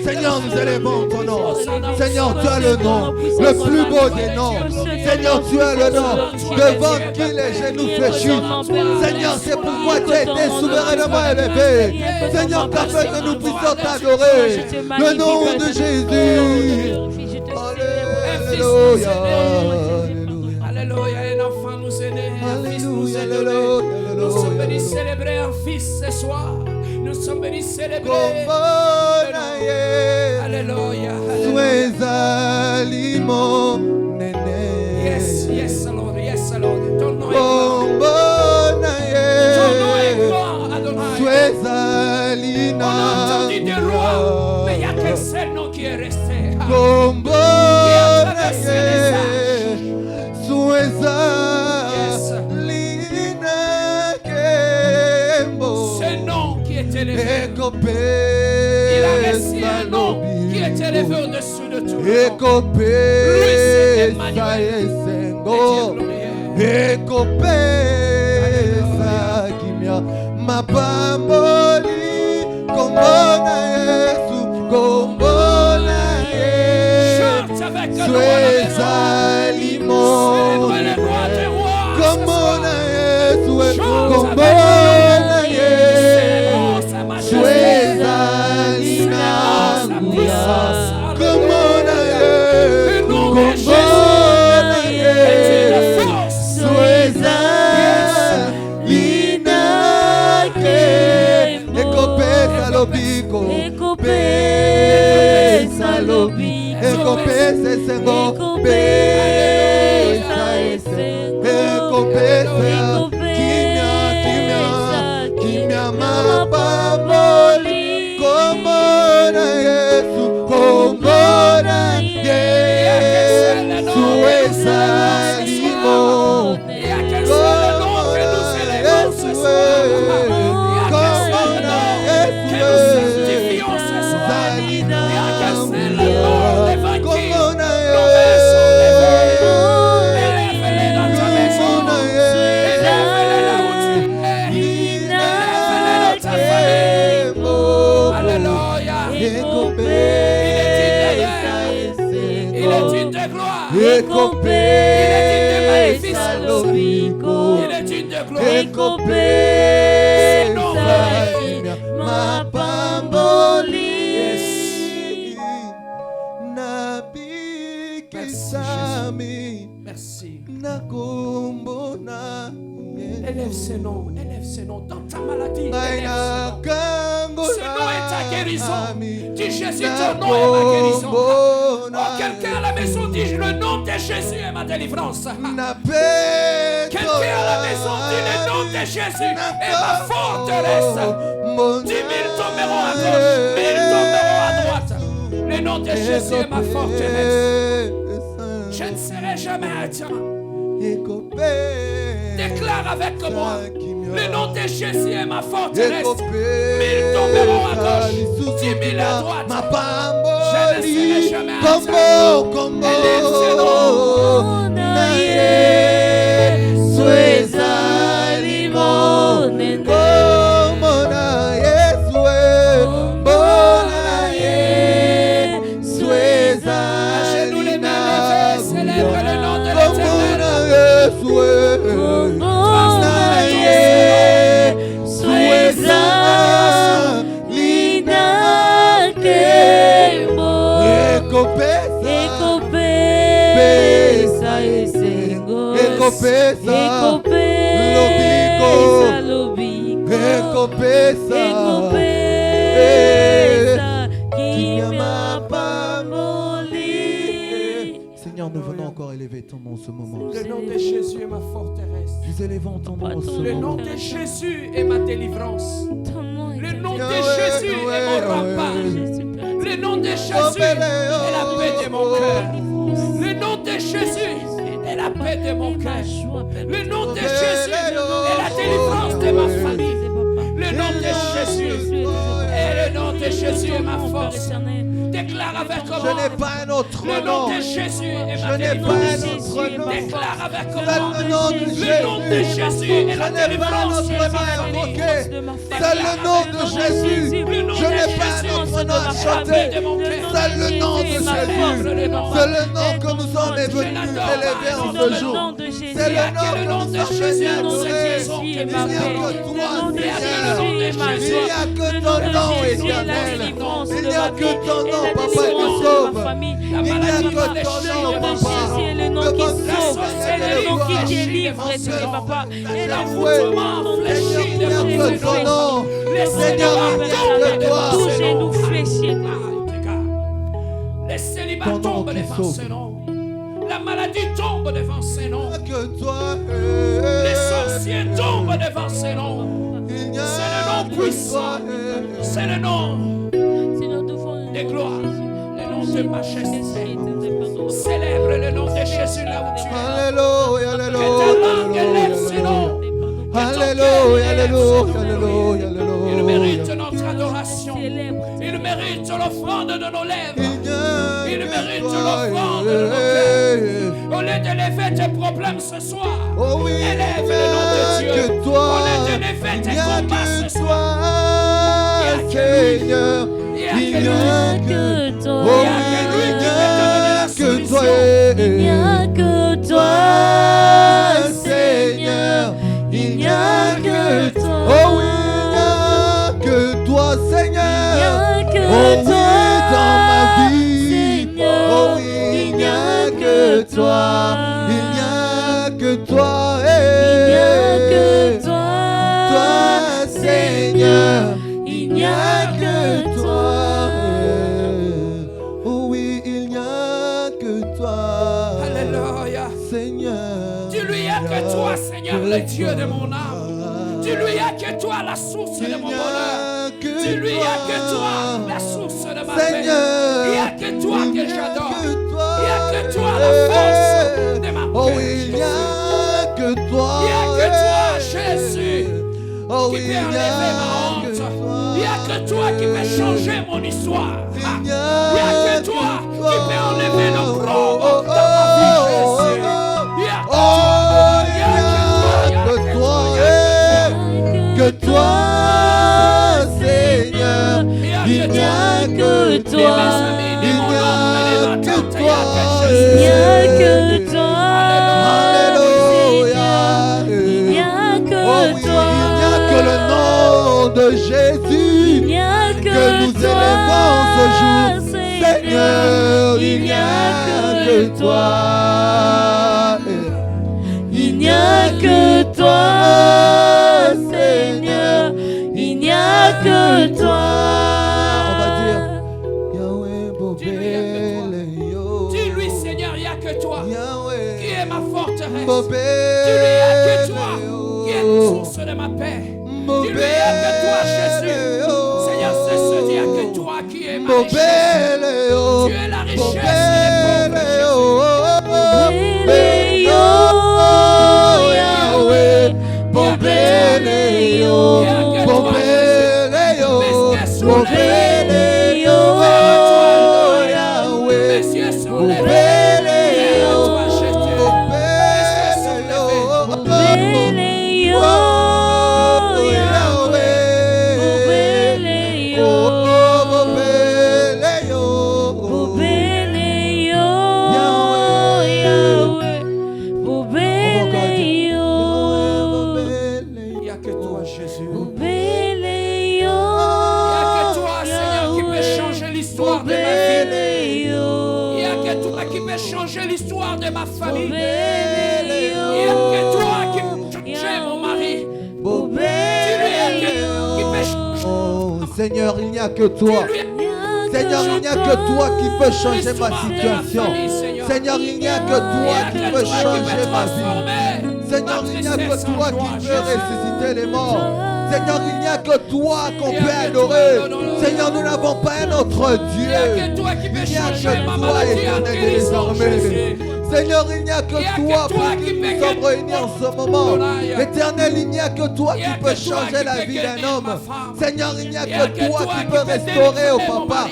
[SPEAKER 2] Seigneur, nous élevons ton nom. Seigneur, tu as le nom, le plus beau des noms. Seigneur, tu as le nom devant qui les genoux fléchissent. Seigneur, c'est pourquoi tu as été souverainement élevé. Seigneur, afin que nous puissions t'adorer. Le nom de Jésus. Alléluia.
[SPEAKER 1] Alléluia. Un enfant nous est né, un fils nous est donné. Nous sommes venus célébrer un fils ce soir. Nous sommes venus célébrer. Alléluia. Yes, yes, Lord. Yes, Lord. Ton nom est grand. Ton nom est grand, Adonai. On a entendu des rois, mais il n'y a qu'un seul nom qui est resté. Qui a traversé les âges. Yes. Ce nom qui est élevé. Il a reçu un nom qui est élevé au-dessus de tout. Lui, c'est Emmanuel. Chante avec le roi des rois. Célèbre le roi des rois. Chante avec célébrons sa majesté. Le nom de Jésus est une force. Élève ce nom dans ta maladie. Ce nom est ta guérison. Dis Jésus, ton nom est ma guérison. Oh, quelqu'un à la maison dit le nom de Jésus est ma délivrance. Quelqu'un à la maison dit le nom de Jésus est ma forteresse. 10 000 tomberont à gauche, 1000 tomberont à droite. Le nom de Jésus est ma forteresse. Je ne serai jamais atteint. Déclare avec moi. Le nom de Jésus est ma forteresse. 1000 tomberont à gauche, 10 000 à droite. Je ne serai jamais atteint. Élève ce nom. le nom de l'Éternel.
[SPEAKER 2] Seigneur, nous venons encore élever ton nom en ce moment.
[SPEAKER 1] Le nom de Jésus est ma forteresse.
[SPEAKER 2] Nous élevons ton nom en ce
[SPEAKER 1] Le nom
[SPEAKER 2] moment.
[SPEAKER 1] de Jésus est ma délivrance. Le nom de
[SPEAKER 2] Yahweh,
[SPEAKER 1] Jésus est mon
[SPEAKER 2] Yahweh,
[SPEAKER 1] rempart.
[SPEAKER 2] Yahweh.
[SPEAKER 1] Le nom de Jésus est la paix de mon cœur. Le nom de Jésus est la paix de mon cœur. Le nom de Jésus est la délivrance de ma famille. Le nom de Jésus et le nom de Jésus est ma force. Déclare avec
[SPEAKER 2] Je
[SPEAKER 1] moi.
[SPEAKER 2] n'ai pas un autre
[SPEAKER 1] Le nom
[SPEAKER 2] nom.
[SPEAKER 1] de Jésus est
[SPEAKER 2] Je
[SPEAKER 1] ma
[SPEAKER 2] n'ai pas
[SPEAKER 1] délivrance.
[SPEAKER 2] un autre nom.
[SPEAKER 1] Déclare avec
[SPEAKER 2] Seul
[SPEAKER 1] moi.
[SPEAKER 2] le nom de
[SPEAKER 1] Le nom de
[SPEAKER 2] Jésus.
[SPEAKER 1] Jésus est la
[SPEAKER 2] Je n'ai pas un
[SPEAKER 1] délivrance
[SPEAKER 2] autre
[SPEAKER 1] de
[SPEAKER 2] nom
[SPEAKER 1] ma
[SPEAKER 2] à
[SPEAKER 1] famille.
[SPEAKER 2] invoquer. Seul le nom de Jésus. Je n'ai pas un autre nom à chanter. Seul le nom de Jésus. C'est le nom que nous sommes venus élever en ce jour. C'est le nom que nous sommes venus adorer. Il n'y a que toi, Seigneur. Il n'y a que ton nom, éternel. Il n'y a que ton nom, Papa, qui sauve. Il n'y a que ton nom, Papa.
[SPEAKER 3] C'est le nom qui sauve, c'est le nom qui délivre, Papa. Et
[SPEAKER 2] Il n'y a que ton nom. Seigneur, il n'y a que toi.
[SPEAKER 3] Touchez-nous, fléchis.
[SPEAKER 1] Les célibats tombent devant ce nom. La maladie tombe devant ce nom.
[SPEAKER 2] Que toi.
[SPEAKER 1] Les sorciers tombent devant ce nom. C'est le nom puissant. C'est le nom de gloire. Le nom de majesté. Célèbre le nom de Jésus là où tu es.
[SPEAKER 2] Alléluia,
[SPEAKER 1] Que ta langue élève
[SPEAKER 2] alléluia.
[SPEAKER 1] ce nom.
[SPEAKER 2] Alléluia, alléluia, alléluia, alléluia.
[SPEAKER 1] Il mérite notre adoration. Il mérite l'offrande de nos lèvres. Il mérite l'offrande de nos cœurs. Au lieu d'élever tes problèmes ce soir,
[SPEAKER 2] Oh oui,
[SPEAKER 1] élève le nom de Dieu.
[SPEAKER 2] que toi,
[SPEAKER 1] Au lieu d'élever
[SPEAKER 2] il
[SPEAKER 1] tes
[SPEAKER 2] n'y a
[SPEAKER 1] combats
[SPEAKER 2] que
[SPEAKER 1] ce soir,
[SPEAKER 2] toi, Seigneur. Il n'y a
[SPEAKER 3] que toi.
[SPEAKER 2] Oh oui, il n'y a que toi.
[SPEAKER 3] Il n'y a que toi, Seigneur. Il n'y a que toi.
[SPEAKER 2] Oh oui, il n'y a que toi, Seigneur.
[SPEAKER 3] Il n'y a que
[SPEAKER 2] Oh oui,
[SPEAKER 3] toi,
[SPEAKER 2] dans ma vie.
[SPEAKER 3] Seigneur.
[SPEAKER 2] Oh oui, il n'y a que toi. Il n'y a que toi.
[SPEAKER 3] Il n'y a que toi,
[SPEAKER 2] Toi, Seigneur.
[SPEAKER 3] Il n'y a que toi.
[SPEAKER 2] Oh oui, il n'y a que toi.
[SPEAKER 1] alléluia.
[SPEAKER 2] Seigneur.
[SPEAKER 1] Dis-lui, il n'y a que toi, Seigneur, le Dieu de mon âme. Dis-lui, il n'y a que toi, la source de mon bonheur. Dis-lui, il n'y a que toi, la source de ma paix.
[SPEAKER 2] Seigneur.
[SPEAKER 1] Il n'y a que toi que j'adore.
[SPEAKER 2] Il
[SPEAKER 1] Il n'y a que toi, la force de ma paix.
[SPEAKER 2] Oh oui, il n'y a que toi.
[SPEAKER 1] Il n'y a que toi, Jésus,
[SPEAKER 2] Oh
[SPEAKER 1] qui
[SPEAKER 2] oui,
[SPEAKER 1] peut
[SPEAKER 2] il n'y
[SPEAKER 1] enlever ma
[SPEAKER 2] a que
[SPEAKER 1] honte.
[SPEAKER 2] toi.
[SPEAKER 1] Il n'y a que toi qui peut changer mon histoire.
[SPEAKER 2] Il n'y
[SPEAKER 1] Il
[SPEAKER 2] a
[SPEAKER 1] n'y a que toi qui peut enlever le
[SPEAKER 2] oh,
[SPEAKER 1] dans ma vie, Jésus. Il n'y a que
[SPEAKER 2] oh,
[SPEAKER 1] toi. Il y a
[SPEAKER 2] que toi, que toi, Seigneur. Il n'y a que toi. Il n'y a que toi.
[SPEAKER 3] Il n'y a que toi.
[SPEAKER 2] Alléluia.
[SPEAKER 3] Il n'y a
[SPEAKER 2] Oh
[SPEAKER 3] que
[SPEAKER 2] oui,
[SPEAKER 3] toi.
[SPEAKER 2] il n'y a que le nom de Jésus
[SPEAKER 3] Il n'y a
[SPEAKER 2] que nous
[SPEAKER 3] que
[SPEAKER 2] élevons ce jour.
[SPEAKER 3] toi,
[SPEAKER 2] Seigneur, il n'y a que toi.
[SPEAKER 3] Il n'y a que toi, Seigneur. Il n'y a que toi.
[SPEAKER 2] On va dire Yahweh Bobeleyo.
[SPEAKER 1] Dis-lui, Seigneur, il n'y a que toi qui
[SPEAKER 2] Yahweh
[SPEAKER 1] est ma forteresse. Dis-lui, il n'y
[SPEAKER 2] Bobeleyo.
[SPEAKER 1] a que toi qui est la source de ma paix. Dis-lui, il n'y a que toi, Jésus. Seigneur, c'est ce il n'y a que toi qui est ma richesse.
[SPEAKER 2] Bobeleyo.
[SPEAKER 1] Tu es la richesse des pauvres,
[SPEAKER 3] Bobeleyo,
[SPEAKER 2] Yahweh Bobeleyo. Bobeleyo. Bobeleyo. Yahweh.
[SPEAKER 1] Mes yeux sont levés.
[SPEAKER 2] Bobeleyo.
[SPEAKER 1] Toi, Jésus.
[SPEAKER 2] Bobeleyo.
[SPEAKER 3] Bobeleyo, Bobeleyo, Bobeleyo, Yahweh.
[SPEAKER 1] que toi qui peux changer l'histoire de ma famille. Il n'y a que toi qui peux changer mon mari.
[SPEAKER 2] Seigneur, il n'y a que toi. Seigneur, il n'y a que toi qui peux changer ma situation. Seigneur, il n'y a que toi qui peux changer ma vie. Seigneur, il n'y a que toi qui peux ressusciter les morts. Seigneur, il n'y a que toi qu'on peut adorer. Seigneur, nous n'avons pas un autre Dieu. Il n'y a que toi, éternel et désormais. Seigneur, il n'y a que toi pour qui nous sommes réunis en ce moment. Éternel, il n'y a que toi qui peux changer la vie d'un homme. Seigneur, il n'y a que toi qui peux restaurer au papa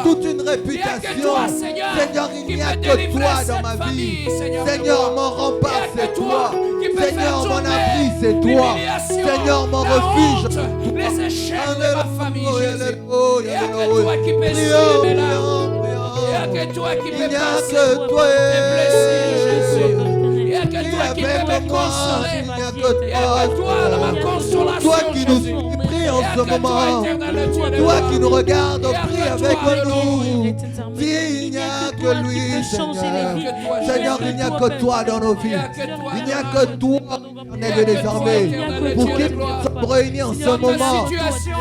[SPEAKER 2] toute une réputation. Seigneur, il n'y a que toi dans ma vie. Seigneur, mon rempart, c'est toi. Seigneur, mon abri, c'est toi. Seigneur, mon refuge.
[SPEAKER 1] Les échecs de ma famille, Jésus. Il n'y a que toi qui peux sauver les larmes. Il n'y a que toi qui peux passer tes blessures, Jésus. Il n'y a que toi qui peux me consoler. Il n'y a que toi, ma consolation,
[SPEAKER 2] toi qui nous prie en ce moment. Toi qui nous regardes, prie avec nous. Il n'y a que lui, Seigneur. Seigneur, il n'y a que toi dans nos vies. Il n'y a que toi, on est désormais. Pour qui nous sommes réunis en ce moment.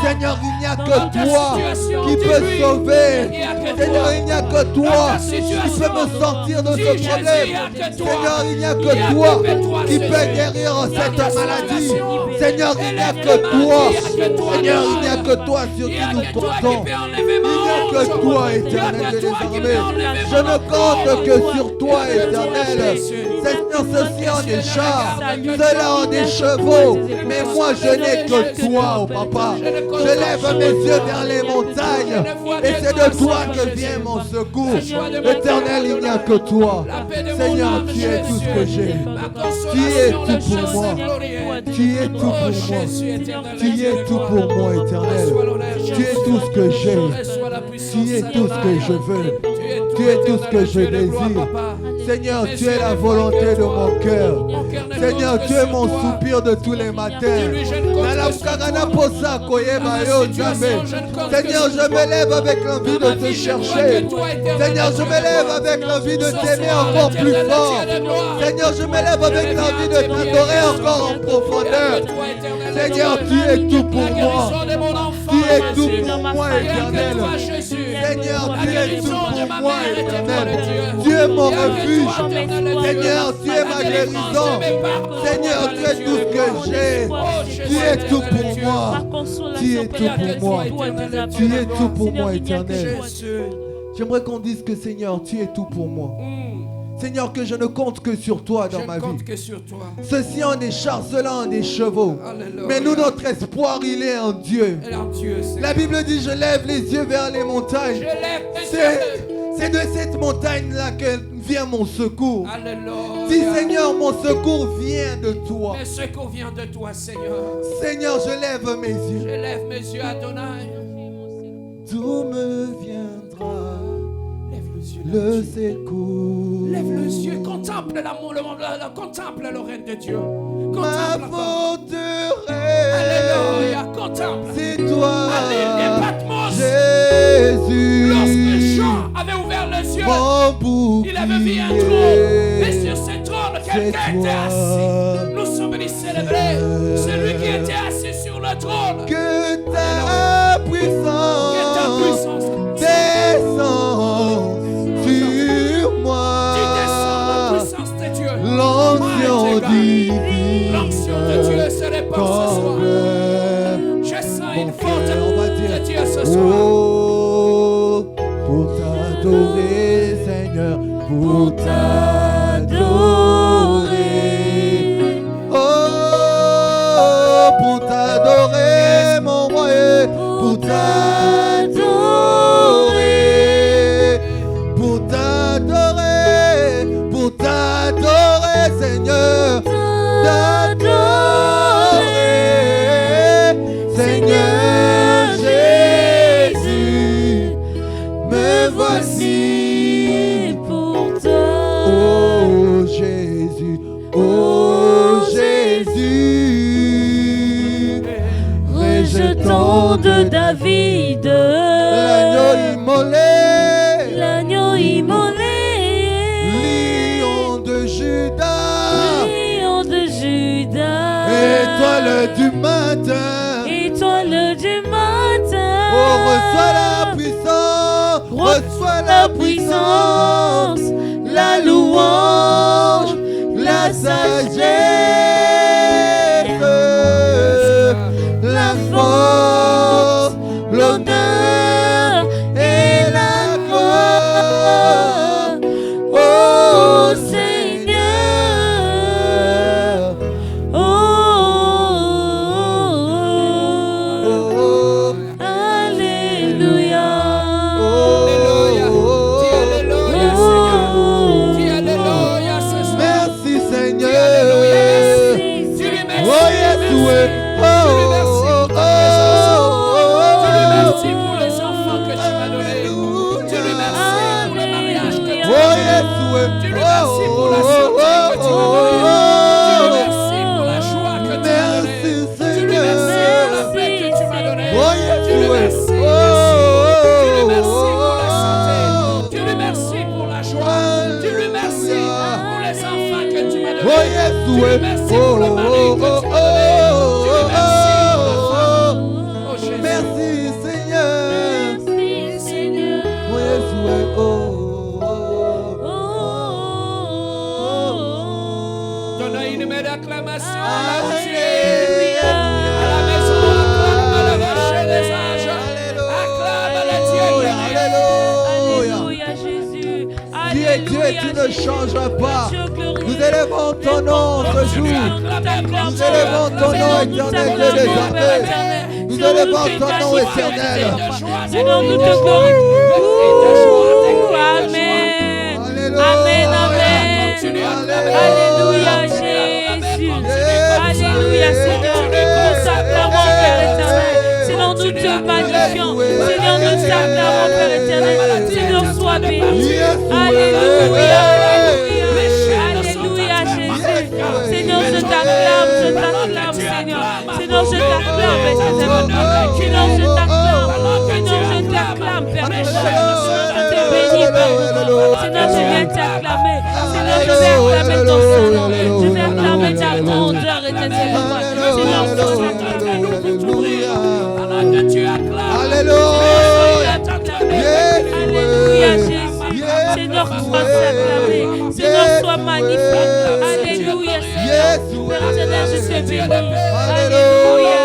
[SPEAKER 2] Seigneur, il n'y a que toi qui peux sauver. Seigneur, il n'y a que toi qui peux me sortir de ce problème. Seigneur, il n'y a que toi qui peux guérir cette maladie. Seigneur, il n'y a que toi. Seigneur, il n'y a que toi sur qui nous comptons. Il n'y a que toi, éternel de désormais. Je ne compte que sur toi, éternel. Seigneur, ceux-ci ont des chars, ceux-là ont des chevaux. Mais moi, je n'ai que toi, oh papa. Je lève mes yeux vers les montagnes. Et c'est de toi que vient mon secours. Éternel, il n'y a que toi. Seigneur, tu es tout ce que j'ai. Tu es tout pour moi. Tu es tout pour moi. Tu es tout pour moi, éternel. Tu es tout ce que j'ai. Tu es tout ce que je veux. Tu es tout ce que je désire. Seigneur, tu es la volonté de mon cœur. Seigneur, tu es mon soupir de tous les matins. Seigneur, je me lève avec l'envie de te chercher. Seigneur, je me lève avec l'envie de t'aimer encore plus fort. Seigneur, je me lève avec l'envie de t'adorer encore en profondeur. Seigneur, tu es tout pour moi. Tu es tout pour moi, éternel. Seigneur, tu es tout pour moi, éternel. Tu es mon refuge. Seigneur, tu es ma guérison. Seigneur, tu es tout ce que j'ai. Tu es tout pour moi. Tu es tout pour moi. Tu es tout pour moi, éternel. J'aimerais qu'on dise que Seigneur, tu es tout pour moi. Seigneur, que je ne compte que sur toi dans ma vie. Ceux-ci ont des chars, ceux-là ont des chevaux. Mais nous, notre espoir, il est en Dieu. La Bible dit, je lève les yeux vers les montagnes. C'est de cette montagne-là que vient mon secours. Dis, Seigneur, mon secours vient de toi.
[SPEAKER 1] Le secours vient de toi, Seigneur.
[SPEAKER 2] Seigneur, je lève mes yeux.
[SPEAKER 1] Je lève mes yeux, Adonai.
[SPEAKER 2] D'où me viendra le secours?
[SPEAKER 1] Lève les yeux, contemple l'amour, contemple le règne de Dieu.
[SPEAKER 2] Ma forteresse.
[SPEAKER 1] Alléluia, contemple.
[SPEAKER 2] C'est toi,
[SPEAKER 1] Alléluia, Patmos.
[SPEAKER 2] Jésus.
[SPEAKER 1] Lorsque Jean avait ouvert les yeux,
[SPEAKER 2] mon bouclier,
[SPEAKER 1] il avait vu un trône. Et sur ce trône, quelqu'un était assis. Nous sommes venus célébrer celui qui était assis sur le trône.
[SPEAKER 2] Que ta puissance descend sur moi.
[SPEAKER 1] Tu descends la puissance de Dieu.
[SPEAKER 2] L'onction divine.
[SPEAKER 1] L'onction de Dieu se répand ce soir. Je sens une forte de Dieu ce soir.
[SPEAKER 2] Oh, pour t'adorer, Seigneur, pour t'adorer. Oh, pour t'adorer, mon roi, pour t'adorer. Pour t'adorer, Seigneur, t'adorer, Seigneur Jésus, me voici pour toi. Oh Jésus, Étoile du matin.
[SPEAKER 3] Étoile du matin.
[SPEAKER 2] Oh, reçois la puissance. Reçois la puissance. La louange. La sagesse. La force. L'honneur. Et la gloire. Oh Seigneur. Oh, Alléluia.
[SPEAKER 1] Alléluia. Dis Alléluia, Seigneur. Dis Alléluia ce soir.
[SPEAKER 2] Merci Seigneur.
[SPEAKER 1] Dis Alléluia, merci. Dis lui merci.
[SPEAKER 2] Oh yes,
[SPEAKER 1] Dis lui merci pour ta présence. Dis lui merci pour les enfants que tu m'as donnés. Dis lui merci pour le mariage que tu m'as donné. Dis lui merci pour la santé que tu m'as donnée. Dis lui merci pour la joie que tu m'as donnée. Dis lui merci pour la paix que tu m'as donnée. Dis lui merci, merci. Dis lui merci pour la santé. Dis lui merci pour la joie. Dis lui merci pour les enfants que tu m'as donnés. Dis lui merci pour le mari que tu m'as donné. Dis lui merci pour la femme. Oh Jésus.
[SPEAKER 2] Merci Seigneur.
[SPEAKER 3] Merci Seigneur.
[SPEAKER 2] Oh Yeshua.
[SPEAKER 1] Donne une main d'acclamation à la
[SPEAKER 2] Alléluia.
[SPEAKER 1] à la maison, acclame le rocher des anges. Acclame le Dieu glorieux.
[SPEAKER 2] Alléluia.
[SPEAKER 3] Alléluia Jésus.
[SPEAKER 2] Qui est Dieu, tu ne changes pas. Nous élevons ton nom ce jour. Nous élevons ton nom éternel Dieu des armées. Nous élevons ton nom éternel.
[SPEAKER 3] Seigneur, nous te glorifions. Amen. Amen, amen. Alléluia Jésus. Alléluia Seigneur. Nous t'acclamons Père éternel. Seigneur, nous te magnifions. Seigneur, nous t'acclamons Père éternel. Seigneur, sois béni. Alléluia. Alléluia Jésus. Seigneur, je t'acclame, Seigneur. Seigneur, je t'acclame, éternel. Seigneur, je t'acclame. Seigneur, je t'acclame, Père éternel. Je te bénis, Père. Seigneur, je viens t'acclamer. Seigneur, je vais acclamer ton Saint-Nom. Je vais acclamer ta grandeur et tes éléments. Seigneur, sois nous pour t'ouvrir.
[SPEAKER 1] Alors que tu acclames.
[SPEAKER 2] Alléluia.
[SPEAKER 3] Alléluia Jésus. Seigneur, sois acclamé. Seigneur, sois magnifié. Alléluia Seigneur. Père éternel, je te bénis. Alléluia.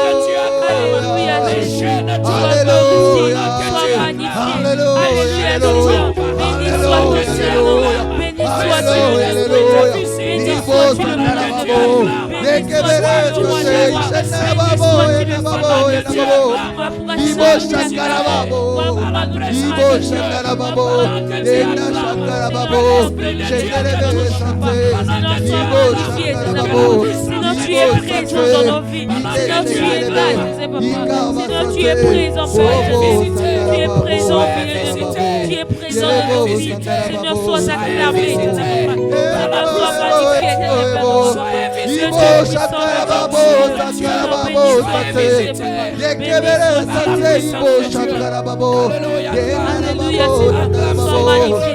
[SPEAKER 3] Alléluia Jésus. Sois glorifié. Sois magnifié. Alléluia Seigneur. Béni soit ton Saint-Nom. Béni soit ton Esprit. Béni soit ton nom de Dieu. Béni soit ton Seigneur, tu es présent dans nos vies. Seigneur, tu es là, Seigneur, tu es présent pour nous. Tu es présent au milieu de nous. Tu es présent dans nos vies. Seigneur, sois acclamé. Seigneur, sois magnifié. Dieu, tu es puissant. Alléluia, Seigneur, sois magnifié.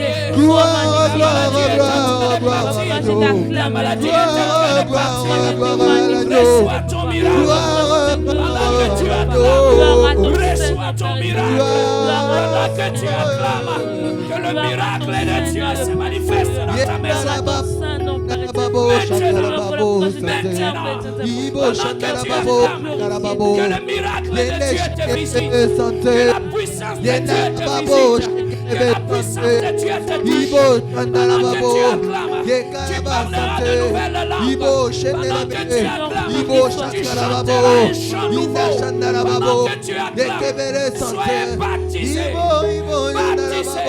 [SPEAKER 1] Reçois ton miracle. Pendant que tu acclames, reçois ton miracle. Pendant que tu acclames, que le miracle de Dieu se manifeste dans ta maison. Maintenant, que le miracle de Dieu te visite, que la puissance de Dieu te visite, que la puissance de Dieu te touche. Pendant que tu acclames, tu parleras de nouvelles langues. Pendant que tu acclames, tu chanteras un chant nouveau. Pendant que tu acclames, soyez baptisés, baptisés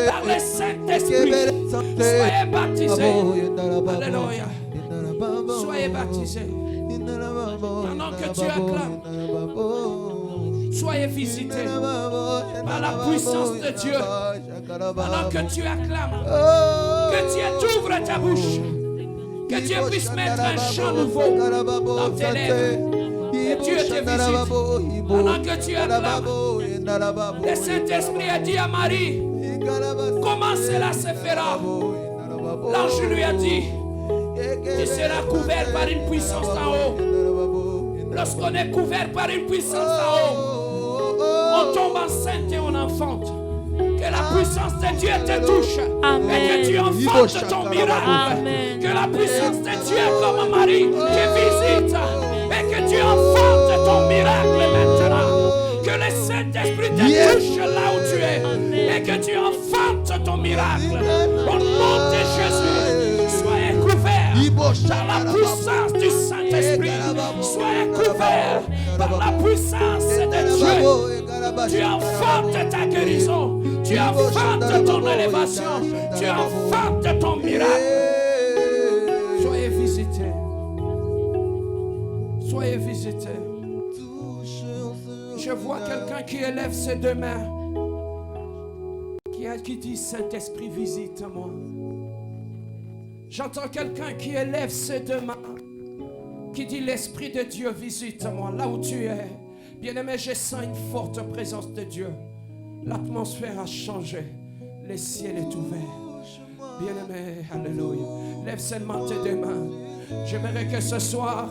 [SPEAKER 1] par le Saint-Esprit. Soyez baptisés. Alléluia. Soyez baptisés. Pendant que tu acclames, soyez visités par la puissance de Dieu. Pendant que tu acclames, que Dieu t'ouvre ta bouche, que Dieu puisse mettre un chant nouveau dans tes lèvres. Et Dieu te visite. Pendant que tu acclames, le Saint-Esprit a dit à Marie, comment cela se fera? L'ange lui a dit, tu seras couvert par une puissance d'en haut. Lorsqu'on est couvert par une puissance en haut, on tombe enceinte et on enfante. Que la puissance de Dieu te touche.
[SPEAKER 3] Amen.
[SPEAKER 1] Et que tu enfantes ton miracle.
[SPEAKER 3] Amen.
[SPEAKER 1] Que la puissance de Dieu comme Marie te visite. Et que tu enfantes ton miracle maintenant. Que le Saint-Esprit te touche là où tu es. Et que tu enfantes ton miracle. Au nom de Jésus, soyez couverts par la puissance du Saint-Esprit. Soyez couverts par la puissance de Dieu. Tu enfantes ta guérison. Tu enfantes ton élévation. Tu enfantes ton miracle. Soyez visités. Soyez visités. Je vois quelqu'un qui élève ses deux mains. Qui dit Saint-Esprit, visite-moi. J'entends quelqu'un qui élève ses deux mains. Qui dit l'Esprit de Dieu, visite-moi là où tu es. Bien-aimé, je sens une forte présence de Dieu. L'atmosphère a changé. Le ciel est ouvert. Bien-aimé, alléluia. Lève seulement tes deux mains. J'aimerais que ce soir,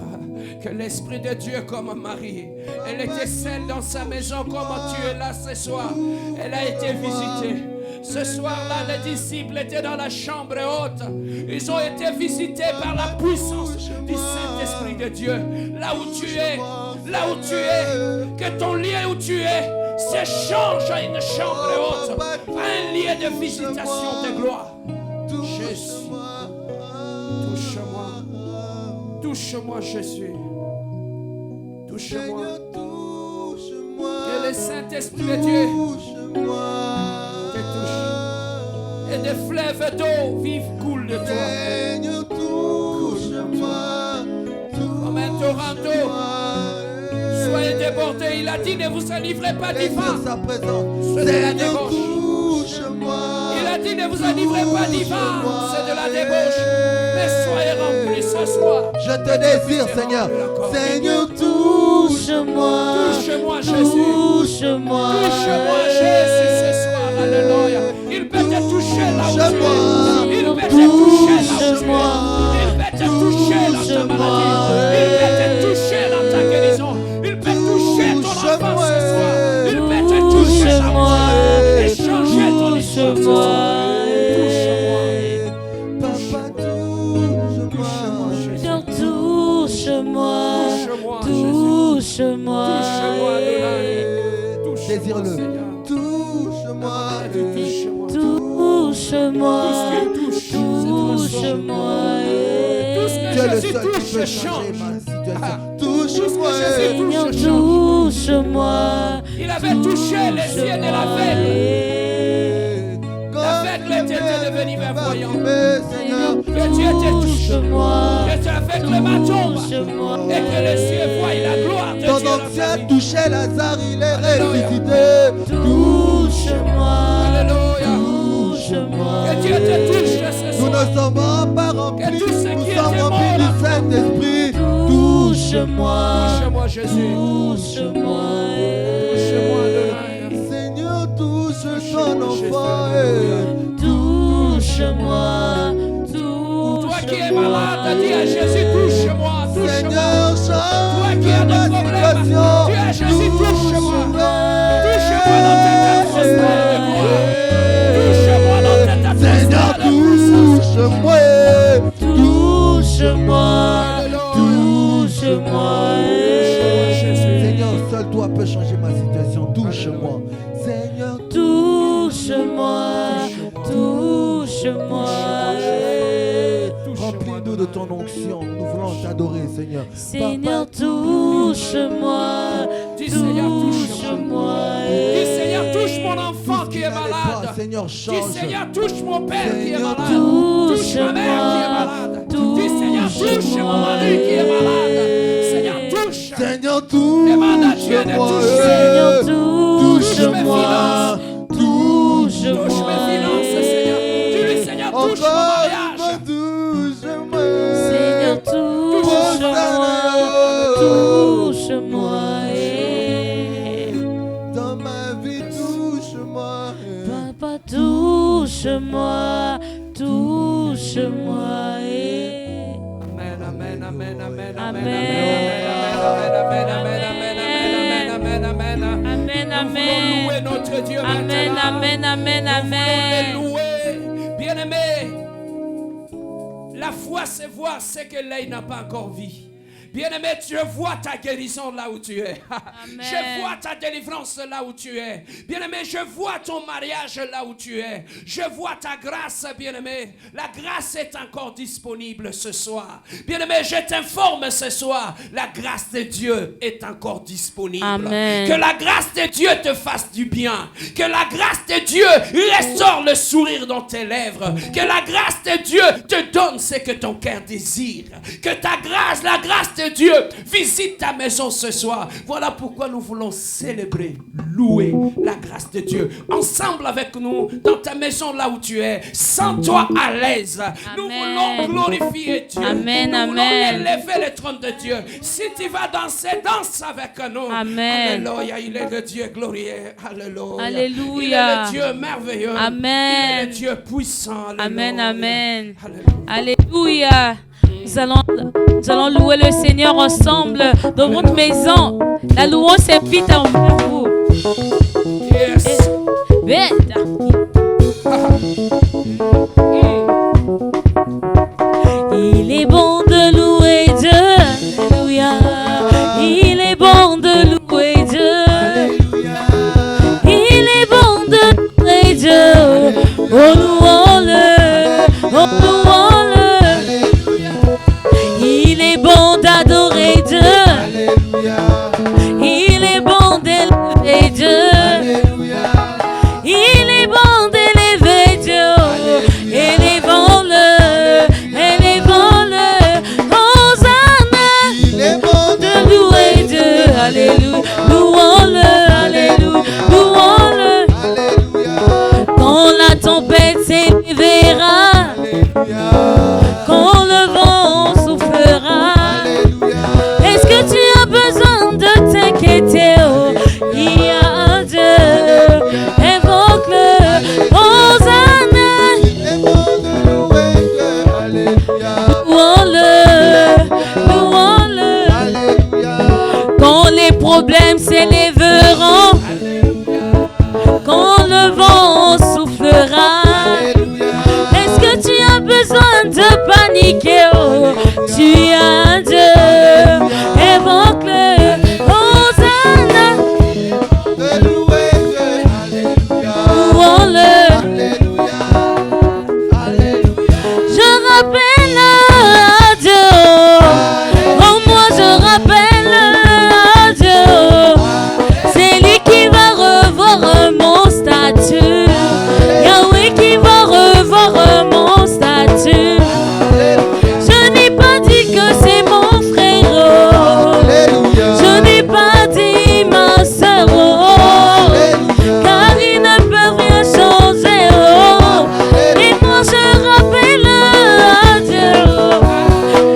[SPEAKER 1] que l'Esprit de Dieu comme Marie, elle était seule dans sa maison comme tu es là ce soir. Elle a été visitée. Ce soir-là, les disciples étaient dans la chambre haute. Ils ont été visités par la puissance du Saint-Esprit de Dieu. Là où tu es, que ton lieu où tu es s'échange à une chambre haute, à un lieu de visitation de gloire. Jésus, touche-moi. Touche-moi, Jésus. Touche-moi. Que le Saint-Esprit de Dieu te touche. Et des fleuves d'eau vive coulent de toi. Comme un torrent d'eau. Soyez débordés. Il a dit, ne vous enivrez pas du vin. C'est de la débauche. Il a dit, ne vous enivrez pas du vin. C'est de la débauche. Mais soyez remplis ce soir.
[SPEAKER 2] Je te désire, Seigneur. Seigneur, touche-moi.
[SPEAKER 1] Touche-moi, Jésus.
[SPEAKER 3] Touche-moi.
[SPEAKER 1] Touche-moi, Jésus, ce soir. Alléluia. Il peut te toucher là où tu es. Il peut te toucher là où tu es. Il peut te toucher dans ta maladie. Il peut te toucher dans ta guérison. Il peut toucher ton enfant ce soir. Il peut te toucher là où tu es. Et changer ton histoire ce soir.
[SPEAKER 3] Touche-moi.
[SPEAKER 2] Désire-le. Touche-moi.
[SPEAKER 3] Touche-moi. Touche-moi.
[SPEAKER 1] Tu es le seul qui peut changer ma situation.
[SPEAKER 2] Touche-moi.
[SPEAKER 3] Seigneur, touche-moi.
[SPEAKER 1] Il avait touché les yeux de l'aveugle. L'aveugle était devenu voyant. Que Dieu te touche. Que l'aveugle tombe. Et que les cieux voient la gloire de Dieu.
[SPEAKER 2] Ton ancien touchait Lazare, il est ressuscité.
[SPEAKER 3] Touche-moi.
[SPEAKER 1] Alléluia.
[SPEAKER 3] Touche-moi.
[SPEAKER 1] Que Dieu te touche ce soir.
[SPEAKER 2] Nous ne sommes pas remplis. Nous sommes remplis du Saint-Esprit.
[SPEAKER 3] Touche-moi.
[SPEAKER 1] Touche-moi, Jésus.
[SPEAKER 3] Touche-moi.
[SPEAKER 1] Touche-moi,
[SPEAKER 2] Seigneur, touche ton enfant.
[SPEAKER 3] Touche-moi.
[SPEAKER 1] Toi qui es malade, dis à Jésus, touche-moi.
[SPEAKER 2] Seigneur,
[SPEAKER 1] toi qui as des problèmes, dis à Jésus, touche-moi. Touche-moi dans tes atmosphères de gloire. Touche-moi dans tes atmosphères de puissance.
[SPEAKER 3] Touche-moi. Touche-moi.
[SPEAKER 2] Seigneur, seul toi peux changer ma situation. Touche-moi. Seigneur,
[SPEAKER 3] touche-moi. Touche-moi.
[SPEAKER 2] Remplis-nous de ton onction. Nous voulons t'adorer, Seigneur.
[SPEAKER 3] Seigneur, touche-moi.
[SPEAKER 1] Dis Seigneur,
[SPEAKER 3] touche-moi.
[SPEAKER 1] Dis Seigneur, touche mon enfant qui est malade.
[SPEAKER 2] Seigneur, change.
[SPEAKER 1] Dis Seigneur, touche mon père qui est malade.
[SPEAKER 3] Touche
[SPEAKER 1] ma mère qui est malade. Dis Seigneur, touche mon mari qui est malade. Seigneur, touche.
[SPEAKER 2] Seigneur, touche.
[SPEAKER 1] Demande à Dieu de toucher.
[SPEAKER 3] Seigneur, touche-moi.
[SPEAKER 1] Touche mes finances, Seigneur. Dis-lui, Seigneur, touche mon mariage.
[SPEAKER 3] Seigneur, touche-moi. Touche-moi.
[SPEAKER 2] Dans ma vie, touche-moi.
[SPEAKER 3] Papa, touche-moi. Touche-moi.
[SPEAKER 1] Amen, amen, amen, amen,
[SPEAKER 3] Amen. Amen, amen, amen, amen.
[SPEAKER 1] Nous voulons les louer. Bien-aimé, la foi, c'est voir ce que l'œil n'a pas encore vu. Bien-aimé, je vois ta guérison là où tu es.
[SPEAKER 3] Amen.
[SPEAKER 1] Je vois ta délivrance là où tu es. Bien-aimé, je vois ton mariage là où tu es. Je vois ta grâce, bien-aimé. La grâce est encore disponible ce soir. Bien-aimé, je t'informe ce soir. La grâce de Dieu est encore disponible.
[SPEAKER 3] Amen.
[SPEAKER 1] Que la grâce de Dieu te fasse du bien. Que la grâce de Dieu restaure le sourire dans tes lèvres. Que la grâce de Dieu te donne ce que ton cœur désire. Que ta grâce, la grâce de Dieu visite ta maison ce soir. Voilà pourquoi nous voulons célébrer, louer la grâce de Dieu. Ensemble avec nous, dans ta maison là où tu es, sens-toi à l'aise. Nous voulons glorifier Dieu.
[SPEAKER 3] Amen,
[SPEAKER 1] nous voulons
[SPEAKER 3] amen.
[SPEAKER 1] élever le trône de Dieu. Si tu vas danser, danse avec nous.
[SPEAKER 3] Amen.
[SPEAKER 1] Alléluia, il est le Dieu glorieux. Alléluia.
[SPEAKER 3] Alléluia.
[SPEAKER 1] Il est le Dieu merveilleux.
[SPEAKER 3] Amen.
[SPEAKER 1] Il est le Dieu puissant. Alléluia.
[SPEAKER 3] Amen, amen.
[SPEAKER 1] Alléluia.
[SPEAKER 3] Alléluia. Nous allons louer le Seigneur ensemble dans votre maison. La louange est vite envers vous.
[SPEAKER 1] Yes.
[SPEAKER 3] Vite. Il est bon de louer Dieu. Alléluia. Il est bon de louer Dieu. Il est bon de louer Dieu. Oh, louons-le. Oh, louons-le. Il est bon d'adorer Dieu. Il est bon d'élever Dieu. Il est bon d'élever Dieu. Élevons-le, élevons-le. Hosanna.
[SPEAKER 2] Il est bon
[SPEAKER 3] De louer Dieu. Alléluia. Louons-le, alléluia. Louons-le. Quand la tempête s'élèvera, quand le vent soufflera, est-ce que tu as besoin de t'inquiéter? Oh, il y a un Dieu, invoque-le. Hosanna, louons-le, louons-le. Quand les problèmes s'élèveront, quand le vent soufflera, est-ce que tu as besoin de paniquer? Oh, tu as un Dieu, évoque-le. Hosanna, louons-le. Je rappelle à Dieu, oh moi je rappelle à Dieu, c'est lui qui va revoir mon statut. Yahweh qui va revoir mon statut. Je n'ai pas dit que c'est mon frère, oh. Je n'ai pas dit ma soeur, oh. Car ils ne peuvent rien changer, oh. Et moi je rappelle à Dieu,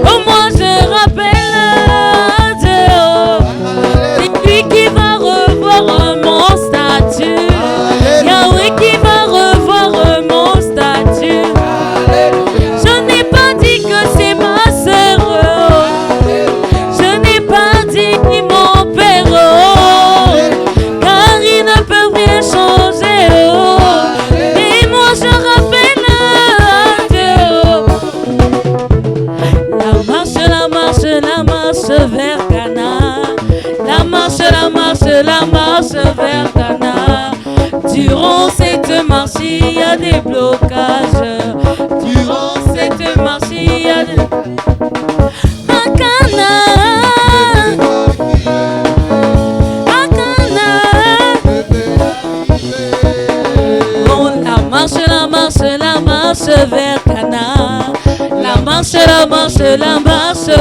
[SPEAKER 3] oh moi je rappelle à Dieu, oh. C'est lui qui va revoir mon statut. Yahweh qui va revoir mon statut. Je n'ai pas dit que c'est ma sœur, oh. Je n'ai pas dit mon père, oh. Car ils ne peuvent rien changer, oh. Et moi je rappelle à Dieu, oh. La marche vers Cana. La marche vers Cana. Durant cette marche, il y a des blocages. Durant cette marche, il y a des... À Cana. À Cana. Oh, la marche vers Cana. La marche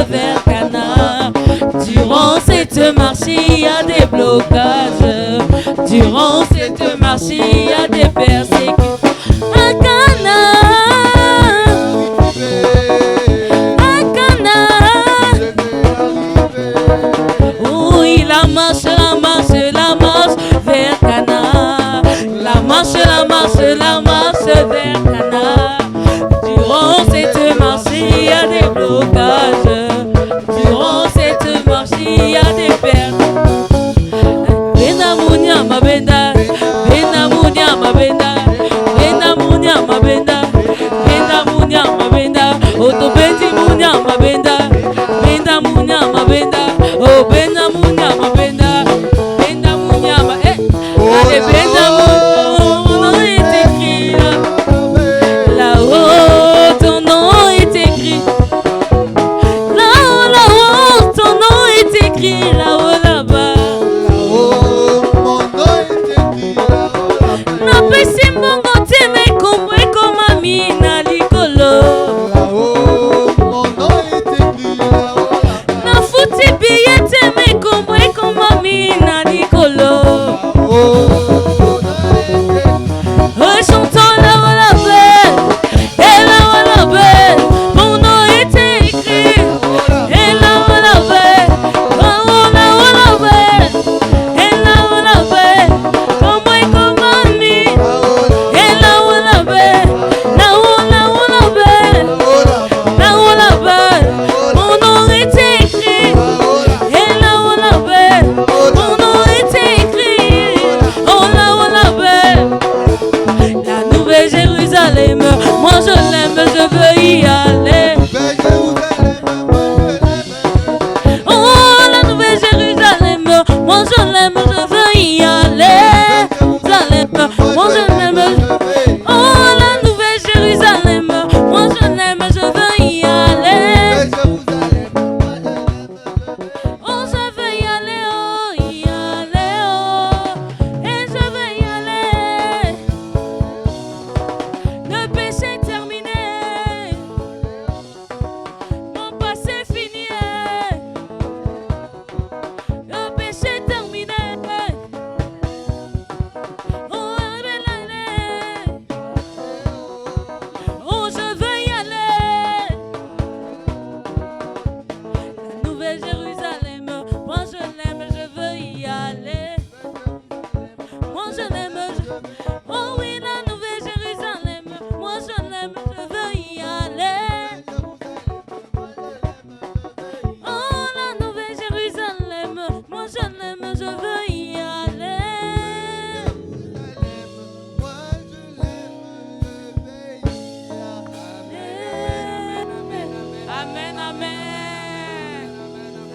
[SPEAKER 3] vers Cana. Durant cette marche, il y a des blocages. Durant cette marche, il y a des persécutions. À Cana. À Cana. Oui, la marche vers Cana. La marche vers Cana. Durant cette marche, il y a des blocages. Durant cette marche, il y a des pertes. Benamunya mabenda, benamu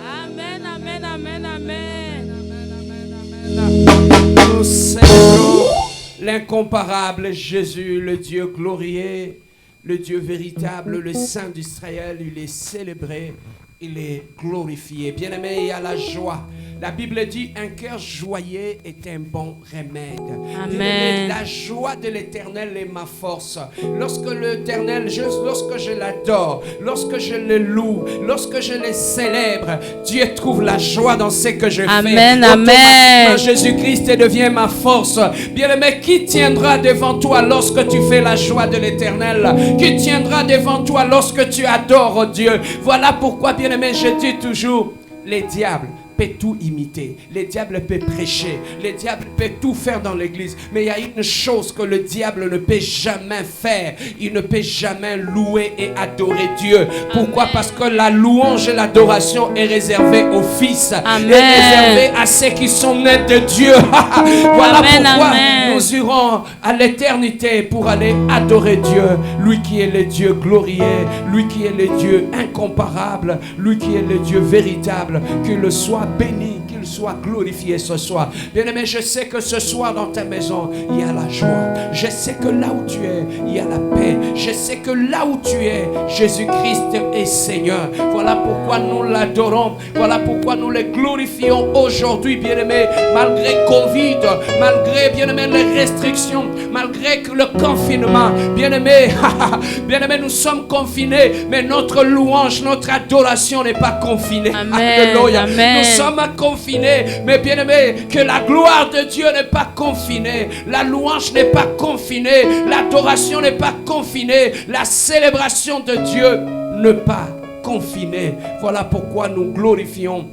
[SPEAKER 3] Amen, amen, amen, amen.
[SPEAKER 1] Nous célébrons l'incomparable Jésus, le Dieu glorieux, le Dieu véritable, le Saint d'Israël. Il est célébré, il est glorifié. Bien-aimé, il y a la joie. La Bible dit un cœur joyeux est un bon remède.
[SPEAKER 3] Amen.
[SPEAKER 1] La joie de l'Éternel est ma force. Lorsque l'Éternel, lorsque je l'adore, lorsque je le loue, lorsque je le célèbre, Dieu trouve la joie dans ce que je fais.
[SPEAKER 3] Amen, amen.
[SPEAKER 1] Jésus-Christ devient ma force. Bien-aimé, qui tiendra devant toi lorsque tu fais la joie de l'Éternel? Qui tiendra devant toi lorsque tu adores Dieu? Voilà pourquoi, bien-aimé, je dis toujours, les diables peut tout imiter, les diables peuvent prêcher, les diables peuvent tout faire dans l'église, mais il y a une chose que le diable ne peut jamais faire, il ne peut jamais louer et adorer Dieu. Pourquoi? Parce que la louange et l'adoration est réservée aux fils,
[SPEAKER 3] Amen.
[SPEAKER 1] est réservée à ceux qui sont nés de Dieu. Voilà
[SPEAKER 3] Amen,
[SPEAKER 1] pourquoi
[SPEAKER 3] amen.
[SPEAKER 1] nous irons à l'éternité pour aller adorer Dieu, lui qui est le Dieu glorieux, lui qui est le Dieu incomparable, lui qui est le Dieu véritable. Qu'il le soit béni, qu'il soit glorifié ce soir. Bien-aimé, je sais que ce soir dans ta maison, il y a la joie. Je sais que là où tu es, il y a la paix. Je sais que là où tu es, Jésus-Christ est Seigneur. Voilà pourquoi nous l'adorons. Voilà pourquoi nous le glorifions aujourd'hui, bien-aimé. Malgré Covid, malgré, bien-aimé, les restrictions, malgré le confinement, bien-aimé, bien-aimé, nous sommes confinés, mais notre louange, notre adoration n'est pas confinée.
[SPEAKER 3] Amen.
[SPEAKER 1] Alléluia.
[SPEAKER 3] Amen.
[SPEAKER 1] Nous sommes confinés, mais bien aimé, que la gloire de Dieu n'est pas confinée, la louange n'est pas confinée, l'adoration n'est pas confinée, la célébration de Dieu n'est pas confinée. Voilà pourquoi nous glorifions,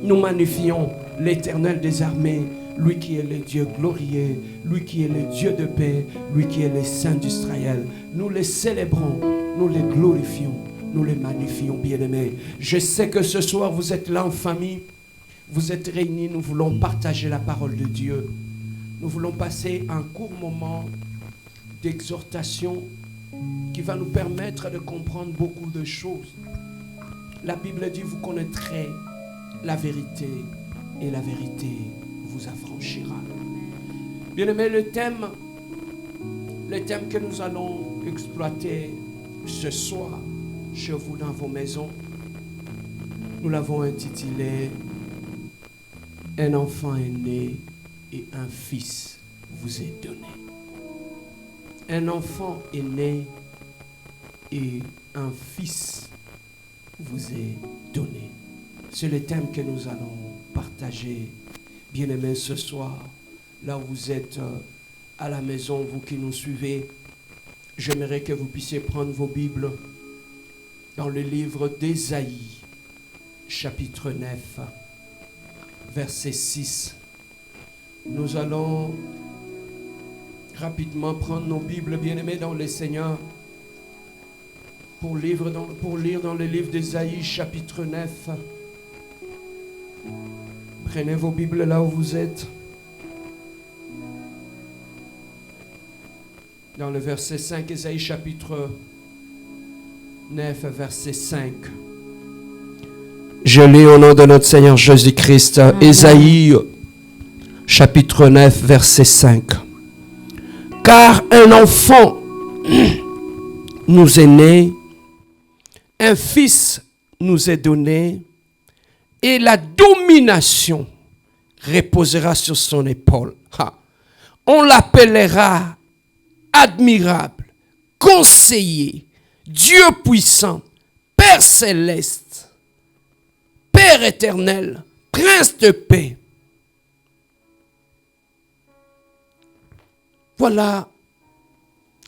[SPEAKER 1] nous magnifions l'Éternel des armées, lui qui est le Dieu glorieux, lui qui est le Dieu de paix, lui qui est le Saint d'Israël. Nous les célébrons, nous les glorifions. Nous les magnifions, bien-aimés. Je sais que ce soir, vous êtes là en famille. Vous êtes réunis. Nous voulons partager la parole de Dieu. Nous voulons passer un court moment d'exhortation qui va nous permettre de comprendre beaucoup de choses. La Bible dit, vous connaîtrez la vérité et la vérité vous affranchira. Bien-aimés, le thème que nous allons exploiter ce soir, chez vous dans vos maisons, nous l'avons intitulé « Un enfant est né et un fils vous est donné ». Un enfant est né et un fils vous est donné. C'est le thème que nous allons partager, bien-aimés, ce soir. Là où vous êtes à la maison, vous qui nous suivez, j'aimerais que vous puissiez prendre vos Bibles dans le livre d'Ésaïe, chapitre 9, verset 6. Nous allons rapidement prendre nos Bibles, bien-aimés dans le Seigneur, pour lire dans le livre d'Ésaïe, chapitre 9. Prenez vos Bibles là où vous êtes. Dans le verset 5, Ésaïe, chapitre 9, verset 5. Je lis au nom de notre Seigneur Jésus-Christ, Ésaïe, chapitre 9, verset 5. Car un enfant nous est né, un fils nous est donné, et la domination reposera sur son épaule. On l'appellera admirable, conseiller, Dieu puissant, Père céleste, Père éternel, Prince de paix. Voilà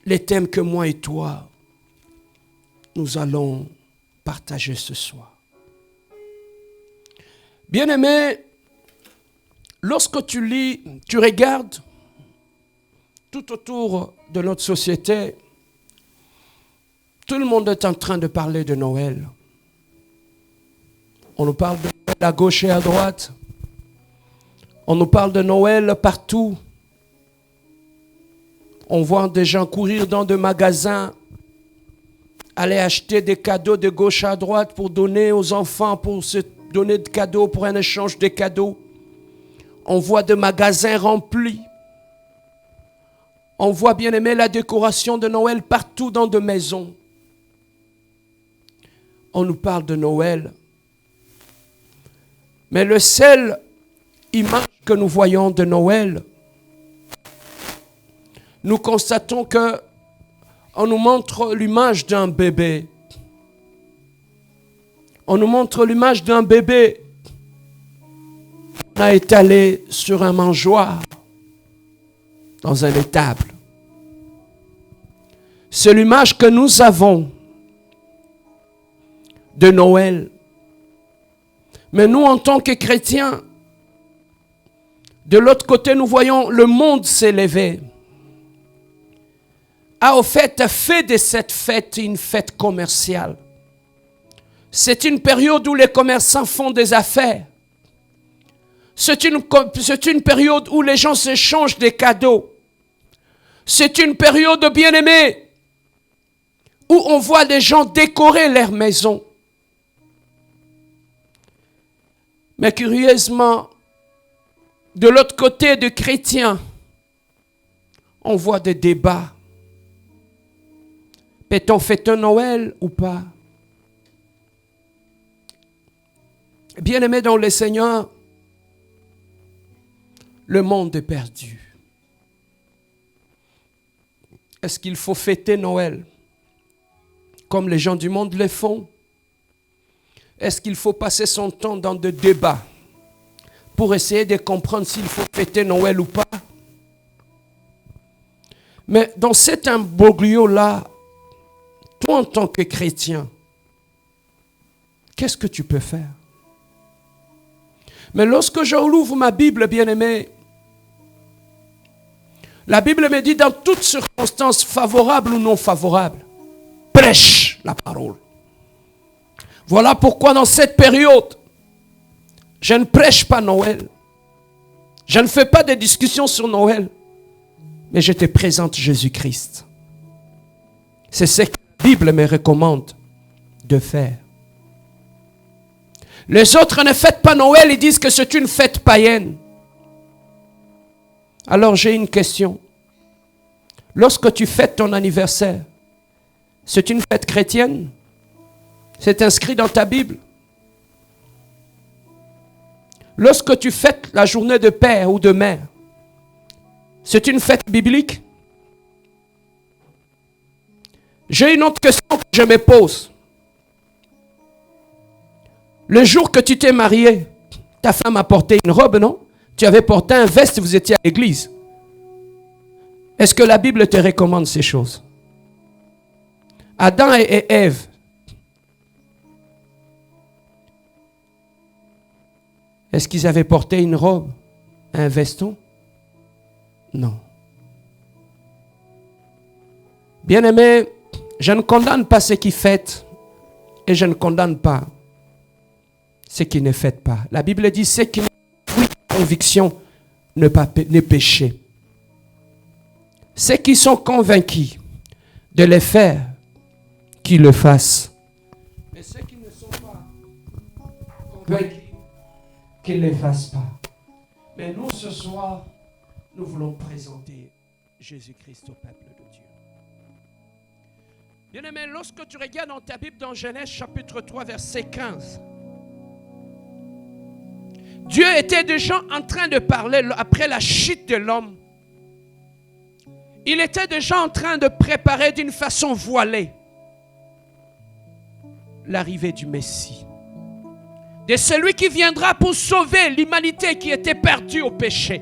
[SPEAKER 1] les thèmes que moi et toi, nous allons partager ce soir. Bien-aimé, lorsque tu lis, tu regardes tout autour de notre société, tout le monde est en train de parler de Noël. On nous parle de Noël à gauche et à droite. On nous parle de Noël partout. On voit des gens courir dans des magasins aller acheter des cadeaux de gauche à droite pour donner aux enfants, pour se donner de cadeaux, pour un échange de cadeaux. On voit des magasins remplis. On voit, bien aimé, la décoration de Noël partout dans des maisons. On nous parle de Noël. Mais le seul image que nous voyons de Noël, nous constatons que on nous montre l'image d'un bébé. On nous montre l'image d'un bébé. On a étalé sur un mangeoire, dans un étable. C'est l'image que nous avons de Noël. Mais nous, en tant que chrétiens, de l'autre côté, nous voyons le monde s'élever. Au fait de cette fête une fête commerciale. C'est une période où les commerçants font des affaires. C'est une période où les gens s'échangent des cadeaux. C'est une période, bien-aimée, où on voit les gens décorer leur maison. Mais curieusement, de l'autre côté des chrétiens, on voit des débats. Peut-on fêter Noël ou pas? Bien-aimés dans le Seigneur, le monde est perdu. Est-ce qu'il faut fêter Noël comme les gens du monde le font? Est-ce qu'il faut passer son temps dans des débats pour essayer de comprendre s'il faut fêter Noël ou pas? Mais dans cet imbroglio-là, toi en tant que chrétien, qu'est-ce que tu peux faire? Mais lorsque je rouvre ma Bible, bien-aimé, la Bible me dit dans toutes circonstances favorables ou non favorables, prêche la parole. Voilà pourquoi dans cette période, je ne prêche pas Noël. Je ne fais pas de discussions sur Noël. Mais je te présente Jésus-Christ. C'est ce que la Bible me recommande de faire. Les autres ne fêtent pas Noël, ils disent que c'est une fête païenne. Alors j'ai une question. Lorsque tu fêtes ton anniversaire, c'est une fête chrétienne? C'est inscrit dans ta Bible? Lorsque tu fêtes la journée de père ou de mère, c'est une fête biblique? J'ai une autre question que je me pose. Le jour que tu t'es marié, ta femme a porté une robe, non? Tu avais porté un veste, vous étiez à l'église. Est-ce que la Bible te recommande ces choses? Adam et Ève, est-ce qu'ils avaient porté une robe, un veston? Non. Bien-aimé, je ne condamne pas ceux qui fêtent et je ne condamne pas ceux qui ne fêtent pas. La Bible dit ceux qui n'ont pas conviction ne pécher. Ceux qui sont convaincus de les faire, qu'ils le fassent. Mais ceux qui ne sont pas convaincus, qu'ils ne les fassent pas. Mais nous, ce soir, nous voulons présenter Jésus-Christ au peuple de Dieu. Bien-aimé, lorsque tu regardes dans ta Bible, dans Genèse chapitre 3, verset 15, Dieu était déjà en train de parler après la chute de l'homme. Il était déjà en train de préparer d'une façon voilée l'arrivée du Messie. De celui qui viendra pour sauver l'humanité qui était perdue au péché.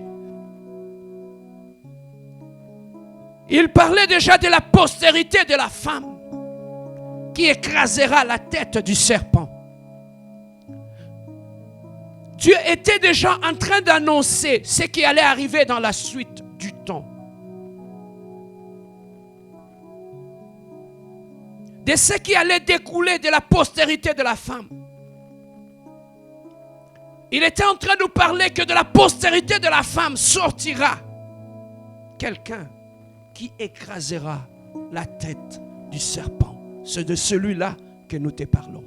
[SPEAKER 1] Il parlait déjà de la postérité de la femme qui écrasera la tête du serpent. Dieu était déjà en train d'annoncer ce qui allait arriver dans la suite du temps. De ce qui allait découler de la postérité de la femme. Il était en train de nous parler que de la postérité de la femme sortira quelqu'un qui écrasera la tête du serpent. c'est de celui-là que nous te parlons.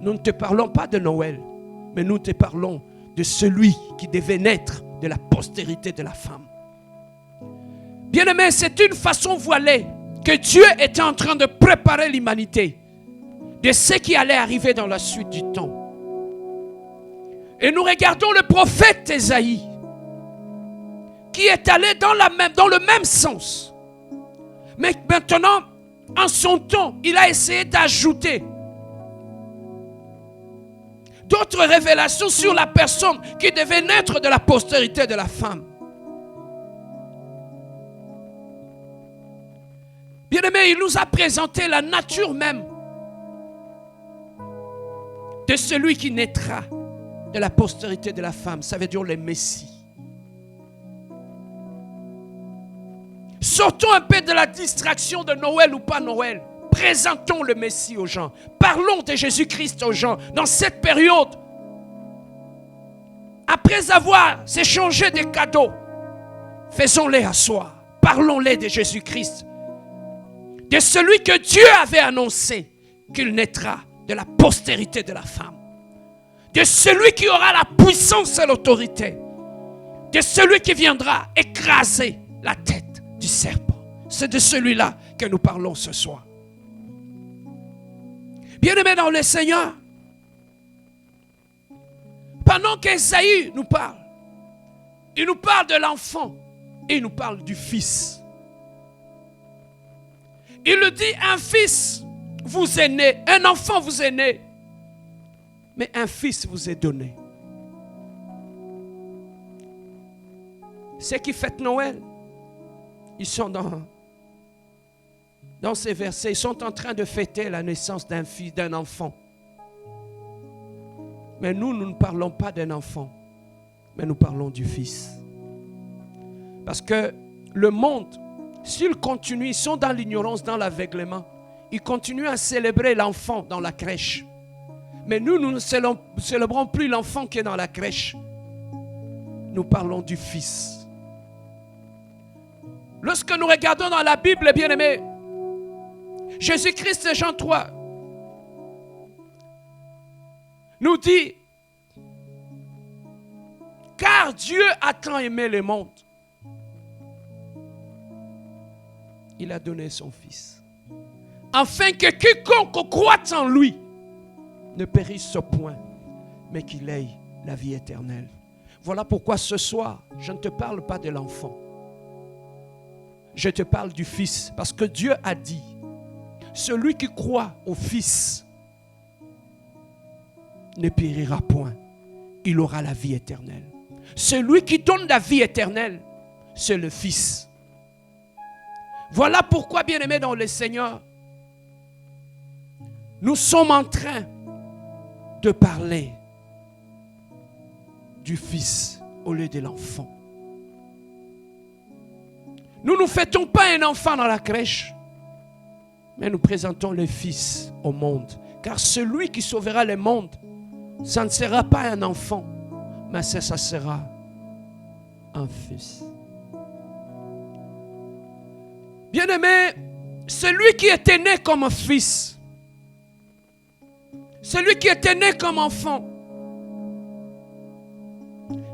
[SPEAKER 1] Nous ne te parlons pas de Noël, mais nous te parlons de celui qui devait naître de la postérité de la femme. Bien-aimé, c'est une façon voilée que Dieu était en train de préparer l'humanité de ce qui allait arriver dans la suite du temps. Et nous regardons le prophète Ésaïe qui est allé dans le même sens. Mais maintenant, en son temps, il a essayé d'ajouter d'autres révélations sur la personne qui devait naître de la postérité de la femme. Bien-aimé, il nous a présenté la nature même de celui qui naîtra de la postérité de la femme. Ça veut dire le Messie. Sortons un peu de la distraction de Noël ou pas Noël. Présentons le Messie aux gens. Parlons de Jésus-Christ aux gens dans cette période. Après avoir échangé des cadeaux, faisons-les asseoir. Parlons-les de Jésus-Christ. De celui que Dieu avait annoncé qu'il naîtra de la postérité de la femme. De celui qui aura la puissance et l'autorité. De celui qui viendra écraser la tête du serpent. C'est de celui-là que nous parlons ce soir. Bien-aimés dans le Seigneur, pendant qu'Ésaïe nous parle, il nous parle de l'enfant et il nous parle du fils. Il le dit, un fils vous est né, un enfant vous est né, mais un fils vous est donné. Ceux qui fêtent Noël, ils sont dans ces versets, ils sont en train de fêter la naissance d'un fils, d'un enfant. Mais nous ne parlons pas d'un enfant, mais nous parlons du fils. Parce que le monde, s'ils continuent, ils sont dans l'ignorance, dans l'aveuglement. Ils continuent à célébrer l'enfant dans la crèche. Mais nous ne célébrons plus l'enfant qui est dans la crèche. Nous parlons du fils. Lorsque nous regardons dans la Bible, bien-aimés, Jésus-Christ, Jean 3, nous dit, car Dieu a tant aimé le monde, il a donné son Fils, afin que quiconque croit en lui ne périsse au point, mais qu'il ait la vie éternelle. Voilà pourquoi ce soir, je ne te parle pas de l'enfant. Je te parle du Fils, parce que Dieu a dit, celui qui croit au Fils ne périra point, il aura la vie éternelle. Celui qui donne la vie éternelle, c'est le Fils. Voilà pourquoi, bien-aimés dans le Seigneur, nous sommes en train de parler du Fils au lieu de l'enfant. Nous ne fêtons pas un enfant dans la crèche, mais nous présentons le Fils au monde. Car celui qui sauvera le monde, ça ne sera pas un enfant, mais ça sera un Fils. Bien-aimé, celui qui était né comme un fils, celui qui était né comme enfant,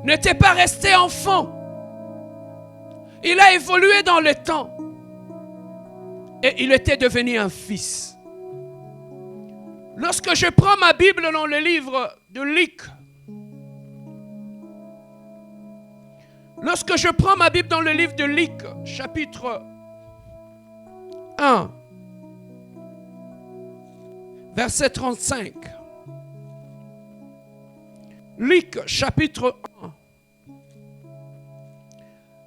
[SPEAKER 1] n'était pas resté enfant. Il a évolué dans le temps et il était devenu un fils. Lorsque je prends ma Bible dans le livre de Luc, chapitre 1, verset 35. Luc, chapitre 1,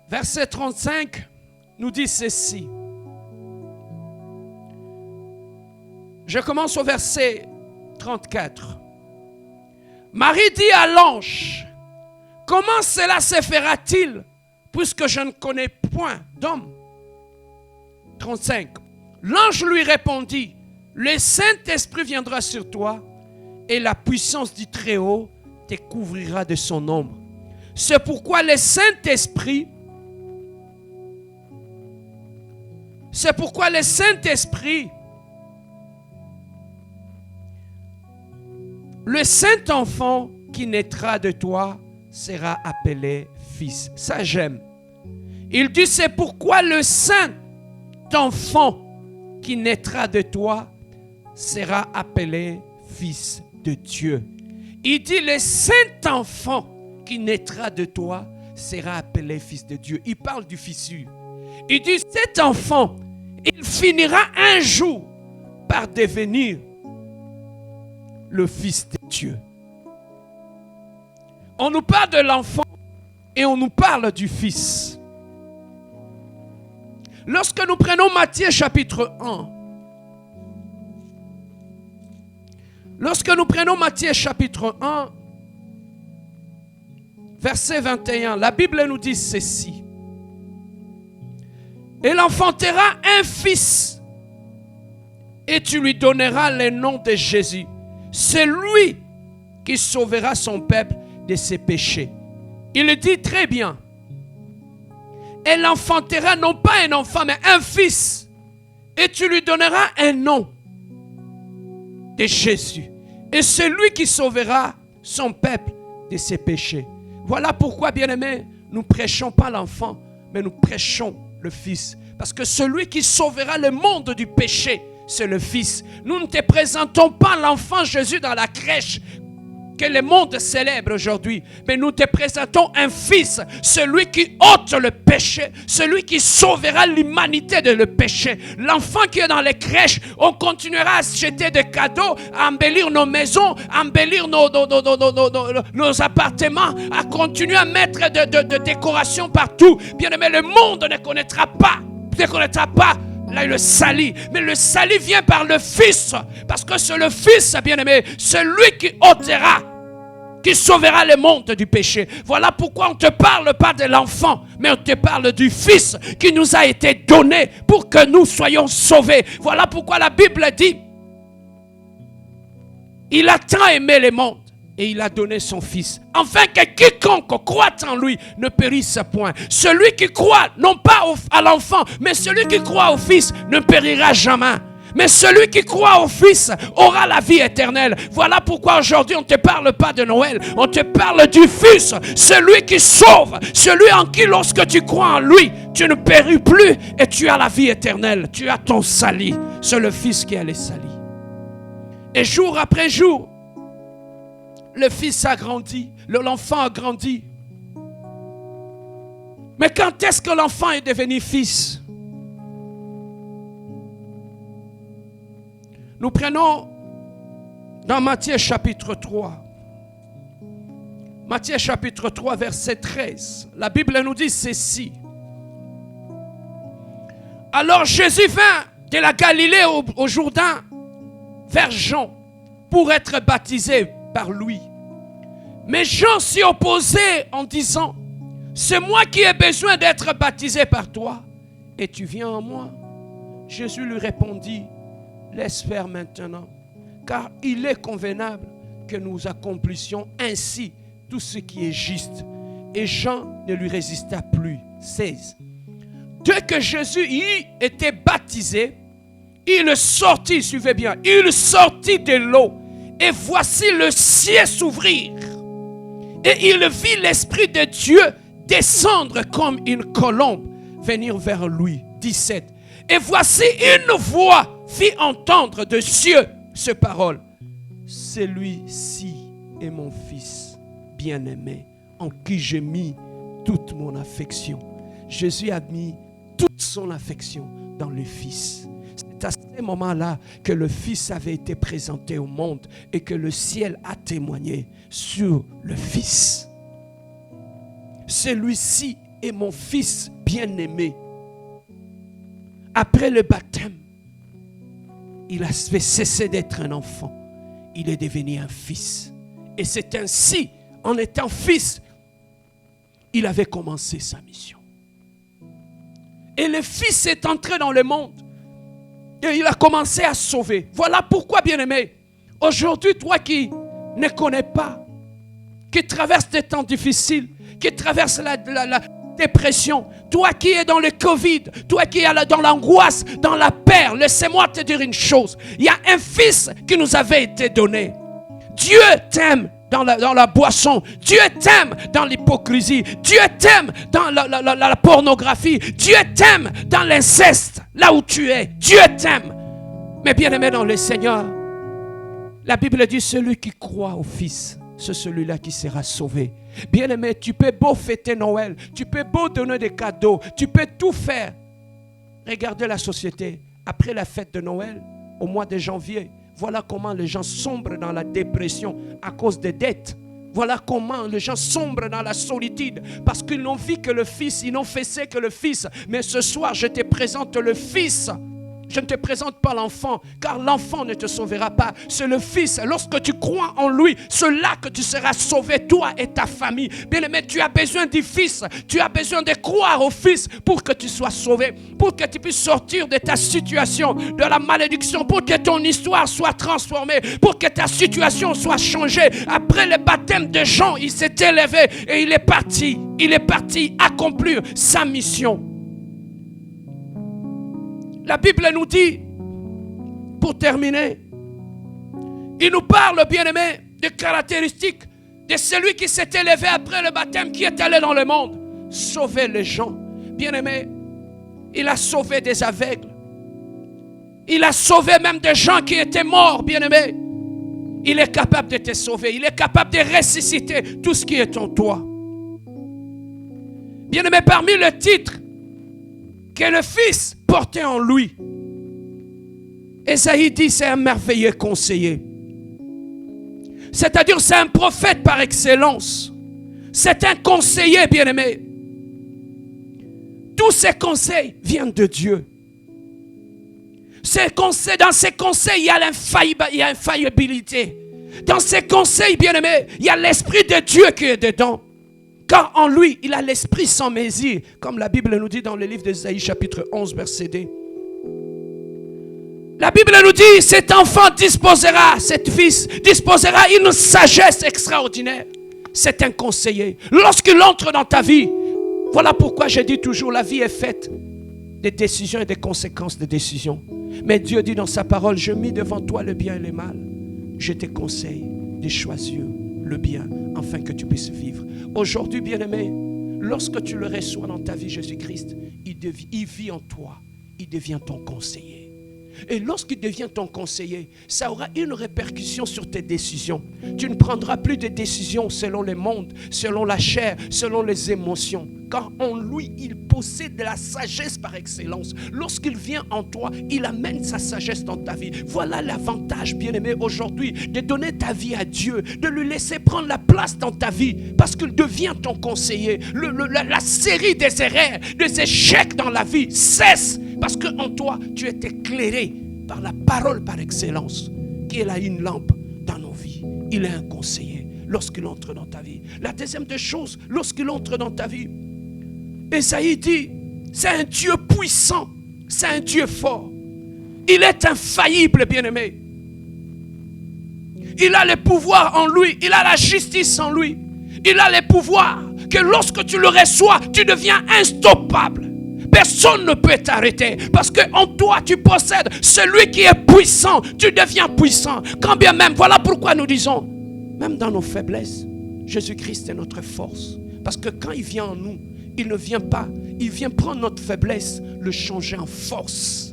[SPEAKER 1] verset 35, nous dit ceci. Je commence au verset 34. Marie dit à l'ange, comment cela se fera-t-il, puisque je ne connais point d'homme? 35. L'ange lui répondit, le Saint-Esprit viendra sur toi et la puissance du Très-Haut te couvrira de son ombre. C'est pourquoi le Saint-Esprit le saint enfant qui naîtra de toi sera appelé fils. Ça, j'aime. Il dit, c'est pourquoi le saint enfant qui naîtra de toi sera appelé fils de Dieu. Il dit, le saint enfant qui naîtra de toi sera appelé fils de Dieu. Il parle du fissure. Il dit, cet enfant, il finira un jour par devenir le fils de Dieu. On nous parle de l'enfant et on nous parle du fils. Lorsque nous prenons Matthieu chapitre 1, chapitre 1, verset 21, la Bible nous dit ceci. Il enfantera un fils et tu lui donneras le nom de Jésus. C'est lui qui sauvera son peuple de ses péchés. Il dit très bien. Elle enfantera non pas un enfant, mais un fils. Et tu lui donneras un nom de Jésus. Et c'est lui qui sauvera son peuple de ses péchés. Voilà pourquoi, bien-aimés, nous ne prêchons pas l'enfant, mais nous prêchons le fils. Parce que celui qui sauvera le monde du péché, c'est le fils. Nous ne te présentons pas l'enfant Jésus dans la crèche que le monde célèbre aujourd'hui, mais nous te présentons un fils, celui qui ôte le péché, celui qui sauvera l'humanité de le péché. L'enfant qui est dans les crèches, on continuera à acheter des cadeaux, à embellir nos maisons, à embellir nos appartements, à continuer à mettre de décorations partout. Bien aimé, le monde ne connaîtra pas là, le salut. Mais le salut vient par le Fils. Parce que c'est le Fils, bien-aimé, celui qui ôtera, qui sauvera le monde du péché. Voilà pourquoi on ne te parle pas de l'enfant, mais on te parle du Fils qui nous a été donné pour que nous soyons sauvés. Voilà pourquoi la Bible dit, il a tant aimé le monde et il a donné son Fils, afin que quiconque croit en lui ne périsse point. Celui qui croit, non pas à l'enfant, mais celui qui croit au Fils ne périra jamais. Mais celui qui croit au Fils aura la vie éternelle. Voilà pourquoi aujourd'hui on ne te parle pas de Noël, on te parle du Fils, celui qui sauve, celui en qui lorsque tu crois en lui, tu ne péris plus et tu as la vie éternelle, tu as ton salut. C'est le Fils qui a les salis. Et jour après jour, le fils a grandi, l'enfant a grandi. Mais quand est-ce que l'enfant est devenu fils? Nous prenons dans Matthieu chapitre 3. Matthieu chapitre 3 verset 13. La Bible nous dit ceci. Alors Jésus vint de la Galilée au Jourdain vers Jean pour être baptisé par lui. Mais Jean s'y opposait en disant, c'est moi qui ai besoin d'être baptisé par toi et tu viens en moi. Jésus lui répondit, laisse faire maintenant, car il est convenable que nous accomplissions ainsi tout ce qui est juste. Et Jean ne lui résista plus. 16. Dès que Jésus y était baptisé, il sortit, suivez bien, il sortit de l'eau. Et voici le ciel s'ouvrir. Et il vit l'Esprit de Dieu descendre comme une colombe, venir vers lui. 17. Et voici une voix fit entendre de cieux ces paroles. Celui-ci est mon fils bien-aimé, en qui j'ai mis toute mon affection. Jésus a mis toute son affection dans le Fils. C'est à ce moment-là que le Fils avait été présenté au monde et que le ciel a témoigné sur le Fils. Celui-ci est mon Fils bien-aimé. Après le baptême, il a fait cesser d'être un enfant. Il est devenu un fils. Et c'est ainsi, en étant fils, il avait commencé sa mission. Et le Fils est entré dans le monde. Et il a commencé à sauver. Voilà pourquoi, bien-aimé, aujourd'hui, toi qui ne connais pas, qui traverse des temps difficiles, qui traverse la dépression, toi qui es dans le Covid, toi qui es dans l'angoisse, dans la peur, laissez-moi te dire une chose. Il y a un Fils qui nous avait été donné. Dieu t'aime dans la boisson. Dieu t'aime dans l'hypocrisie. Dieu t'aime dans la pornographie. Dieu t'aime dans l'inceste, là où tu es. Dieu t'aime. Mais bien-aimé dans le Seigneur, la Bible dit celui qui croit au Fils, c'est celui-là qui sera sauvé. Bien-aimé, tu peux beau fêter Noël, tu peux beau donner des cadeaux, tu peux tout faire. Regardez la société. Après la fête de Noël, au mois de janvier, voilà comment les gens sombrent dans la dépression à cause des dettes. Voilà comment les gens sombrent dans la solitude parce qu'ils n'ont vu que le Fils, ils n'ont fait que le Fils. Mais ce soir, je te présente le Fils. Je ne te présente pas l'enfant, car l'enfant ne te sauvera pas. C'est le Fils. Lorsque tu crois en lui, c'est là que tu seras sauvé, toi et ta famille. Bien-aimé, tu as besoin du Fils. Tu as besoin de croire au Fils pour que tu sois sauvé, pour que tu puisses sortir de ta situation, de la malédiction, pour que ton histoire soit transformée, pour que ta situation soit changée. Après le baptême de Jean, il s'est élevé et il est parti. Il est parti accomplir sa mission. La Bible nous dit, pour terminer, il nous parle, bien-aimé, des caractéristiques de celui qui s'est élevé après le baptême, qui est allé dans le monde, sauver les gens. Bien-aimé, il a sauvé des aveugles. Il a sauvé même des gens qui étaient morts, bien-aimé. Il est capable de te sauver. Il est capable de ressusciter tout ce qui est en toi. Bien-aimé, parmi le titre que le Fils portait en lui, Ésaïe dit c'est un merveilleux conseiller. C'est-à-dire c'est un prophète par excellence. C'est un conseiller, bien-aimé. Tous ces conseils viennent de Dieu. Dans ces conseils, il y a l'infaillibilité. Dans ces conseils, bien-aimé, il y a l'Esprit de Dieu qui est dedans. Car en lui, il a l'esprit sans mesure, comme la Bible nous dit dans le livre d'Ésaïe, chapitre 11, verset 2. La Bible nous dit, cet enfant disposera, cet fils disposera une sagesse extraordinaire. C'est un conseiller. Lorsqu'il entre dans ta vie, voilà pourquoi je dis toujours, la vie est faite des décisions et des conséquences des décisions. Mais Dieu dit dans sa parole, je mis devant toi le bien et le mal. Je te conseille de choisir le bien, afin que tu puisses vivre. Aujourd'hui, bien-aimé, lorsque tu le reçois dans ta vie, Jésus-Christ, il vit en toi, il devient ton conseiller. Et lorsqu'il devient ton conseiller, ça aura une répercussion sur tes décisions. Tu ne prendras plus de décisions selon le monde, selon la chair, selon les émotions. Car en lui, il possède de la sagesse par excellence. Lorsqu'il vient en toi, il amène sa sagesse dans ta vie. Voilà l'avantage, bien-aimé, aujourd'hui, de donner ta vie à Dieu, de lui laisser prendre la place dans ta vie, parce qu'il devient ton conseiller. La série des erreurs, des échecs dans la vie cesse, parce qu'en toi, tu es éclairé par la parole par excellence, qui est là une lampe dans nos vies. Il est un conseiller lorsqu'il entre dans ta vie. La deuxième des choses, lorsqu'il entre dans ta vie, Ésaïe dit, c'est un Dieu puissant, c'est un Dieu fort. Il est infaillible, bien-aimé. Il a le pouvoir en lui, il a la justice en lui. Il a le pouvoir que lorsque tu le reçois, tu deviens instoppable. Personne ne peut t'arrêter parce qu'en toi tu possèdes celui qui est puissant. Tu deviens puissant. Quand bien même, voilà pourquoi nous disons, même dans nos faiblesses, Jésus-Christ est notre force. Parce que quand il vient en nous, il ne vient pas, il vient prendre notre faiblesse, le changer en force.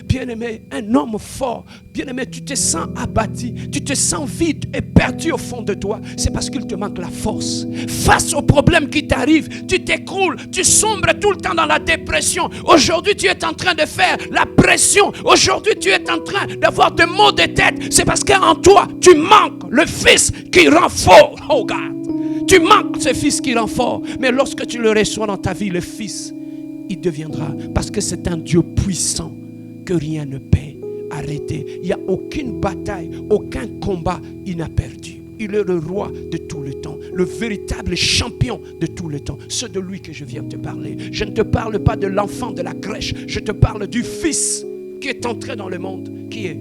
[SPEAKER 1] Bien-aimé, un homme fort, bien-aimé, tu te sens abattu, tu te sens vide et perdu au fond de toi. C'est parce qu'il te manque la force. Face aux problèmes qui t'arrivent, tu t'écroules, tu sombres tout le temps dans la dépression. Aujourd'hui, tu es en train de faire la pression. Aujourd'hui, tu es en train d'avoir des maux de tête. C'est parce qu'en toi, tu manques le Fils qui rend fort. Oh God, tu manques ce Fils qui rend fort. Mais lorsque tu le reçois dans ta vie, le Fils, il deviendra, parce que c'est un Dieu puissant que rien ne peut arrêter. Il n'y a aucune bataille, aucun combat il n'a perdu. Il est le roi de tout le temps, le véritable champion de tout le temps. C'est de lui que je viens te parler. Je ne te parle pas de l'enfant de la crèche, je te parle du Fils qui est entré dans le monde, qui est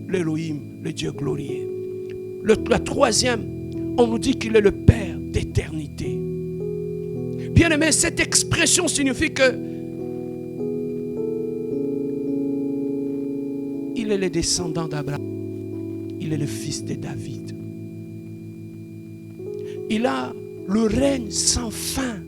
[SPEAKER 1] l'Élohim, le Dieu glorieux. La troisième, on nous dit qu'il est le Père d'éternité. Bien aimé, cette expression signifie que il est le descendant d'Abraham. il est le fils de David. Il a le règne sans fin.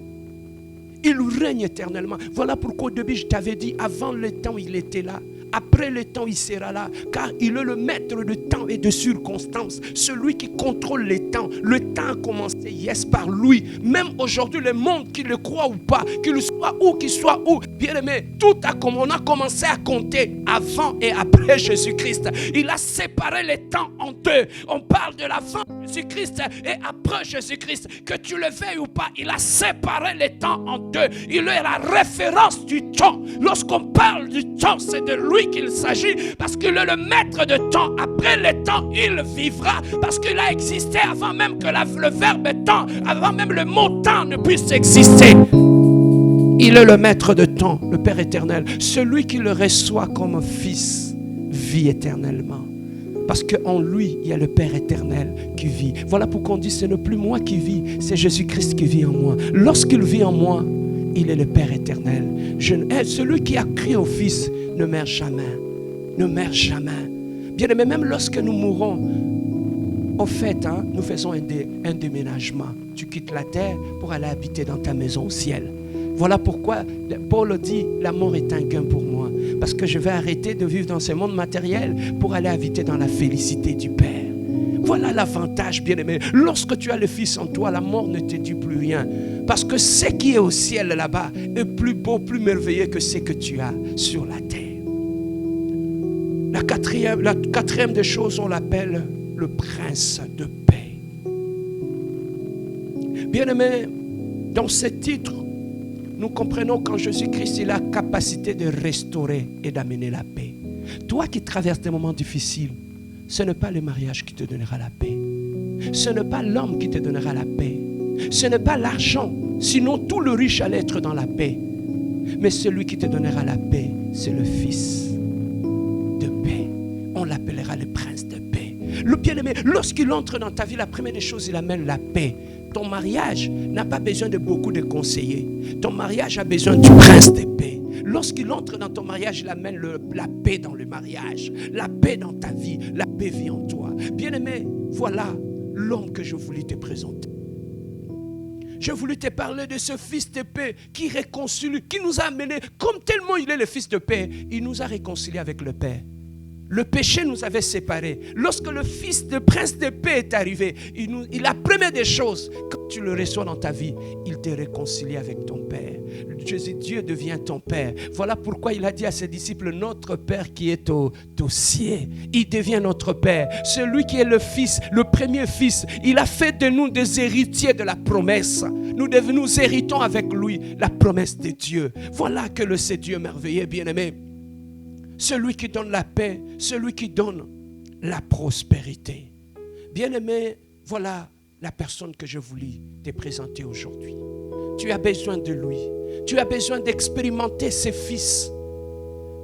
[SPEAKER 1] Il règne éternellement. Voilà pourquoi au début je t'avais dit, avant le temps il était là. Après le temps, il sera là, car il est le maître de temps et de circonstances. Celui qui contrôle les temps. Le temps a commencé, yes, par lui. Même aujourd'hui, le monde, qu'il le croit ou pas, qu'il soit où, bien aimé, tout on a commencé à compter avant et après Jésus-Christ. Il a séparé les temps en deux. On parle de l'avant Jésus-Christ et après Jésus-Christ. Que tu le veuilles ou pas, il a séparé les temps en deux. Il est la référence du temps. Lorsqu'on parle du temps, c'est de lui qu'il s'agit, parce qu'il est le maître de temps. Après le temps, il vivra, parce qu'il a existé avant même que le verbe temps, avant même le mot temps ne puisse exister. Il est le maître de temps, le Père éternel. Celui qui le reçoit comme fils vit éternellement. Parce qu'en lui, il y a le Père éternel qui vit. Voilà pourquoi on dit, ce n'est plus moi qui vis, c'est Jésus-Christ qui vit en moi. Lorsqu'il vit en moi, il est le Père éternel. Celui qui a crié au Fils ne meurt jamais. Ne meurt jamais. Bien aimé, même lorsque nous mourrons, au fait, nous faisons un déménagement. Tu quittes la terre pour aller habiter dans ta maison au ciel. Voilà pourquoi Paul dit, la mort est un gain pour moi. Parce que je vais arrêter de vivre dans ce monde matériel pour aller habiter dans la félicité du Père. Voilà l'avantage, bien-aimé. Lorsque tu as le Fils en toi, la mort ne te dit plus rien. Parce que ce qui est au ciel là-bas est plus beau, plus merveilleux que ce que tu as sur la terre. La quatrième des choses, on l'appelle le prince de paix. Bien-aimé, dans ce titre, nous comprenons qu'en Jésus-Christ, il a la capacité de restaurer et d'amener la paix. Toi qui traverses des moments difficiles, ce n'est pas le mariage qui te donnera la paix. Ce n'est pas l'homme qui te donnera la paix. Ce n'est pas l'argent, sinon tout le riche allait être dans la paix. Mais celui qui te donnera la paix, c'est le Fils de paix. On l'appellera le prince de paix. Le bien-aimé, lorsqu'il entre dans ta vie, la première des choses, il amène la paix. Ton mariage n'a pas besoin de beaucoup de conseillers. Ton mariage a besoin du prince de paix. Lorsqu'il entre dans ton mariage, il amène la paix dans le mariage. La paix dans ta vie. La paix vit en toi. Bien-aimé, voilà l'homme que je voulais te présenter. Je voulais te parler de ce Fils de paix qui réconcilie, qui nous a amenés, comme tellement il est le Fils de paix, il nous a réconciliés avec le Père. Le péché nous avait séparés. Lorsque le Fils de prince de paix est arrivé, la première des choses, quand tu le reçois dans ta vie, il te réconcilie avec ton Père. Dieu devient ton Père. Voilà pourquoi il a dit à ses disciples, notre Père qui est au ciel, il devient notre Père. Celui qui est le Fils, le premier Fils, il a fait de nous des héritiers de la promesse. Nous héritons avec lui la promesse de Dieu. Voilà que le c'est Dieu merveilleux, bien-aimé. Celui qui donne la paix, celui qui donne la prospérité. Bien-aimé, voilà la personne que je voulais te présenter aujourd'hui. Tu as besoin de lui. Tu as besoin d'expérimenter ses fils.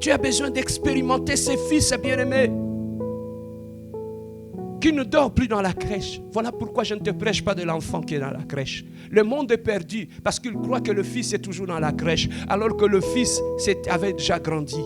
[SPEAKER 1] Tu as besoin d'expérimenter ses fils, bien-aimé, qui ne dort plus dans la crèche. Voilà pourquoi je ne te prêche pas de l'enfant qui est dans la crèche. Le monde est perdu parce qu'il croit que le fils est toujours dans la crèche, alors que le fils avait déjà grandi.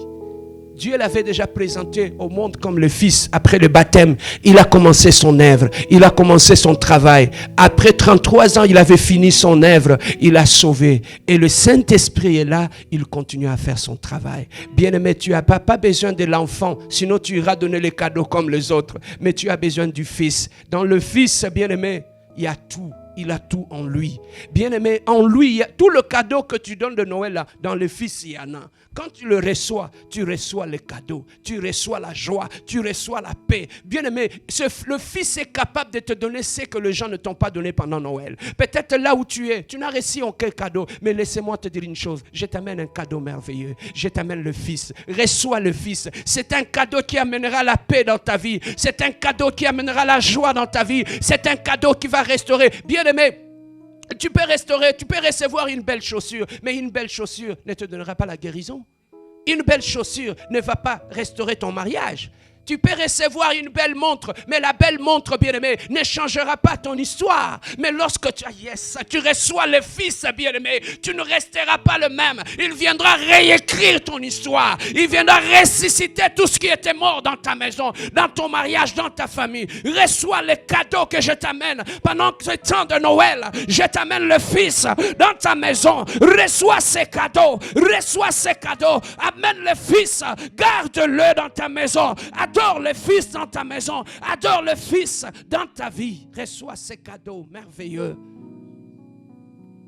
[SPEAKER 1] Dieu l'avait déjà présenté au monde comme le Fils. Après le baptême, il a commencé son œuvre. Il a commencé son travail. Après 33 ans, il avait fini son œuvre. Il a sauvé. Et le Saint-Esprit est là. Il continue à faire son travail. Bien-aimé, tu n'as pas besoin de l'enfant. Sinon, tu iras donner les cadeaux comme les autres. Mais tu as besoin du Fils. Dans le Fils, bien-aimé, il y a tout. Il a tout en lui. Bien-aimé, en lui, il y a tout le cadeau que tu donnes de Noël, là, dans le Fils, il y en a. Quand tu le reçois, tu reçois le cadeau, tu reçois la joie, tu reçois la paix. Bien-aimé, le Fils est capable de te donner ce que les gens ne t'ont pas donné pendant Noël. Peut-être là où tu es, tu n'as reçu aucun cadeau, mais laissez-moi te dire une chose, je t'amène un cadeau merveilleux. Je t'amène le Fils. Reçois le Fils. C'est un cadeau qui amènera la paix dans ta vie. C'est un cadeau qui amènera la joie dans ta vie. C'est un cadeau qui va restaurer. Bien-aimé, tu peux restaurer, tu peux recevoir une belle chaussure, mais une belle chaussure ne te donnera pas la guérison. Une belle chaussure ne va pas restaurer ton mariage. Tu peux recevoir une belle montre, mais la belle montre, bien-aimé, ne changera pas ton histoire. Mais lorsque tu reçois le Fils, bien-aimé, tu ne resteras pas le même. Il viendra réécrire ton histoire. Il viendra ressusciter tout ce qui était mort dans ta maison, dans ton mariage, dans ta famille. Reçois les cadeaux que je t'amène pendant ce temps de Noël. Je t'amène le Fils dans ta maison. Reçois ces cadeaux. Reçois ces cadeaux. Amène le Fils. Garde-le dans ta maison. Adore le Fils dans ta maison. Adore le Fils dans ta vie. Reçois ces cadeaux merveilleux.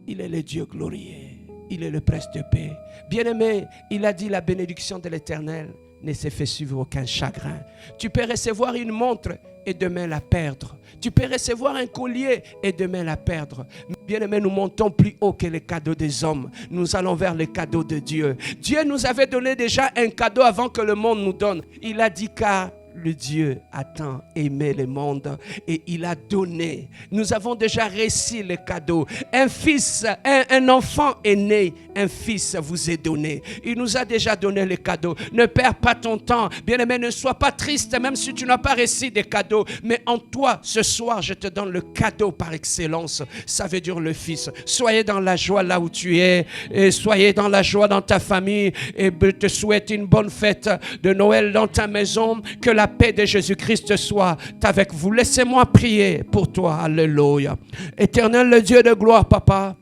[SPEAKER 1] Il est le Dieu glorieux. Il est le prince de paix. Bien-aimé, il a dit la bénédiction de l'Éternel ne se fait suivre aucun chagrin. Tu peux recevoir une montre et demain la perdre. Tu peux recevoir un collier et demain la perdre. Bien-aimé, nous montons plus haut que les cadeaux des hommes. Nous allons vers les cadeaux de Dieu. Dieu nous avait donné déjà un cadeau avant que le monde nous donne. Il a dit car le Dieu a tant aimé le monde et il a donné. Nous avons déjà reçu les cadeaux. Un fils, un enfant est né. Un fils vous est donné. Il nous a déjà donné les cadeaux. Ne perds pas ton temps. Bien-aimé, ne sois pas triste même si tu n'as pas reçu des cadeaux. Mais en toi, ce soir, je te donne le cadeau par excellence. Ça veut dire le Fils. Soyez dans la joie là où tu es. Et soyez dans la joie dans ta famille. Et je te souhaite une bonne fête de Noël dans ta maison. Que la paix de Jésus-Christ soit avec vous. Laissez-moi prier pour toi. Alléluia. Éternel, le Dieu de gloire, Papa.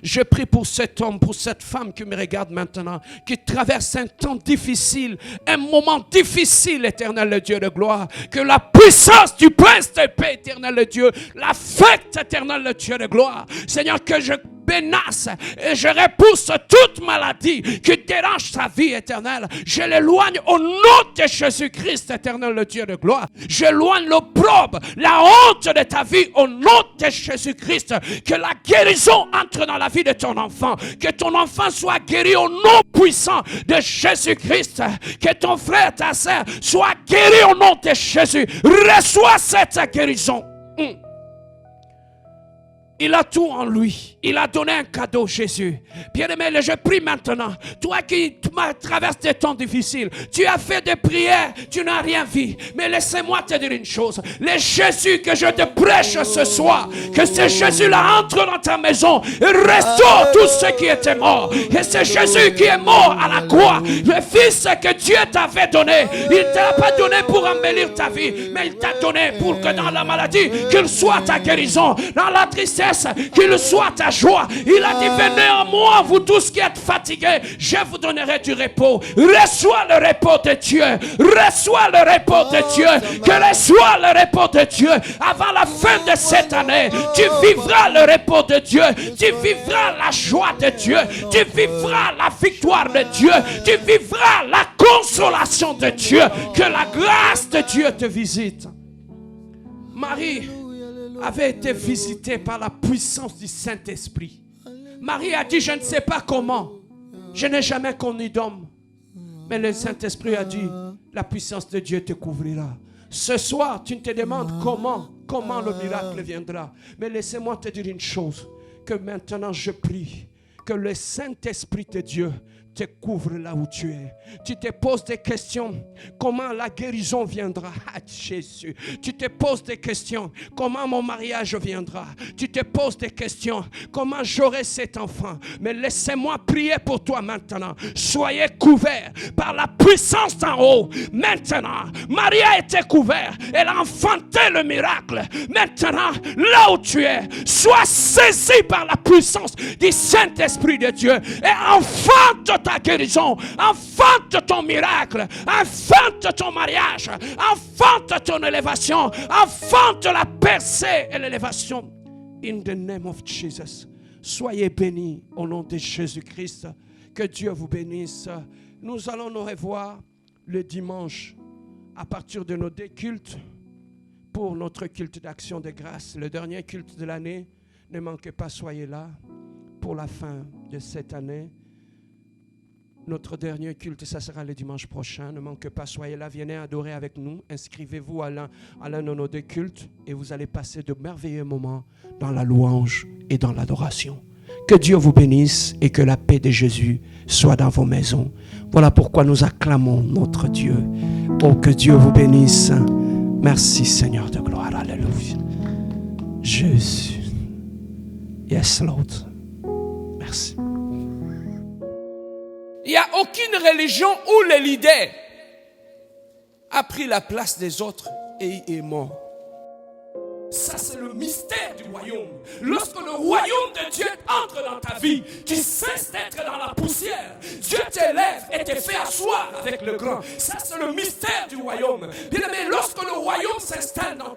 [SPEAKER 1] Je prie pour cet homme, pour cette femme qui me regarde maintenant, qui traverse un temps difficile, un moment difficile, Éternel, le Dieu de gloire. Que la puissance du prince de paix, Éternel, le Dieu, l'affecte, Éternel, le Dieu de gloire. Seigneur, que je bénasse et je repousse toute maladie qui dérange sa vie éternelle. Je l'éloigne au nom de Jésus-Christ, éternel, le Dieu de gloire. J'éloigne l'opprobre, la honte de ta vie au nom de Jésus-Christ. Que la guérison entre dans la vie de ton enfant. Que ton enfant soit guéri au nom puissant de Jésus-Christ. Que ton frère, ta sœur soit guéri au nom de Jésus. Reçois cette guérison. Il a tout en lui. Il a donné un cadeau, Jésus. Bien-aimé, je prie maintenant. Toi qui traverses des temps difficiles, tu as fait des prières, tu n'as rien vu. Mais laissez-moi te dire une chose. Le Jésus que je te prêche ce soir, que ce Jésus-là entre dans ta maison et restaure tout ce qui était mort. Et c'est Jésus qui est mort à la croix. Le Fils que Dieu t'avait donné. Il ne t'a pas donné pour embellir ta vie, mais il t'a donné pour que dans la maladie, qu'il soit ta guérison. Dans la tristesse, qu'il soit ta joie. Il a dit, venez en moi, vous tous qui êtes fatigués, je vous donnerai du repos. Reçois le repos de Dieu. Reçois le repos de Dieu. Que reçois le repos de Dieu. Avant la fin de cette année, tu vivras le repos de Dieu. Tu vivras la joie de Dieu. Tu vivras la victoire de Dieu. Tu vivras la consolation de Dieu. Que la grâce de Dieu te visite. Marie avait été visité par la puissance du Saint-Esprit. Marie a dit, je ne sais pas comment. Je n'ai jamais connu d'homme. Mais le Saint-Esprit a dit, la puissance de Dieu te couvrira. Ce soir, tu te demandes comment le miracle viendra. Mais laissez-moi te dire une chose, que maintenant je prie, que le Saint-Esprit de Dieu te couvre là où tu es. Tu te poses des questions. Comment la guérison viendra? Ah, Jésus. Tu te poses des questions. Comment mon mariage viendra? Tu te poses des questions. Comment j'aurai cet enfant? Mais laissez-moi prier pour toi maintenant. Soyez couverts par la puissance d'en haut. Maintenant, Marie a été couverte. Elle a enfanté le miracle. Maintenant, là où tu es, sois saisi par la puissance du Saint-Esprit de Dieu et enfante ta guérison, enfante ton miracle, enfante ton mariage, enfante ton élévation, enfante la percée et l'élévation. In the name of Jesus. Soyez bénis au nom de Jésus-Christ. Que Dieu vous bénisse. Nous allons nous revoir le dimanche à partir de nos 2 cultes pour notre culte d'action de grâce, le dernier culte de l'année. Ne manquez pas, soyez là pour la fin de cette année. Notre dernier culte, ça sera le dimanche prochain. Ne manquez pas, soyez là, venez adorer avec nous. Inscrivez-vous à l'un de nos 2 cultes et vous allez passer de merveilleux moments dans la louange et dans l'adoration. Que Dieu vous bénisse et que la paix de Jésus soit dans vos maisons. Voilà pourquoi nous acclamons notre Dieu. Oh, que Dieu vous bénisse. Merci Seigneur de gloire. Alléluia. Jésus. Yes, Lord. Merci. Il n'y a aucune religion où le leader a pris la place des autres et est mort. Ça, c'est le mystère du royaume. Lorsque le royaume de Dieu entre dans ta vie, tu cesses d'être dans la poussière. Dieu t'élève et te fait asseoir avec le grand. Ça, c'est le mystère du royaume. Bien aimé, lorsque le royaume s'installe dans ta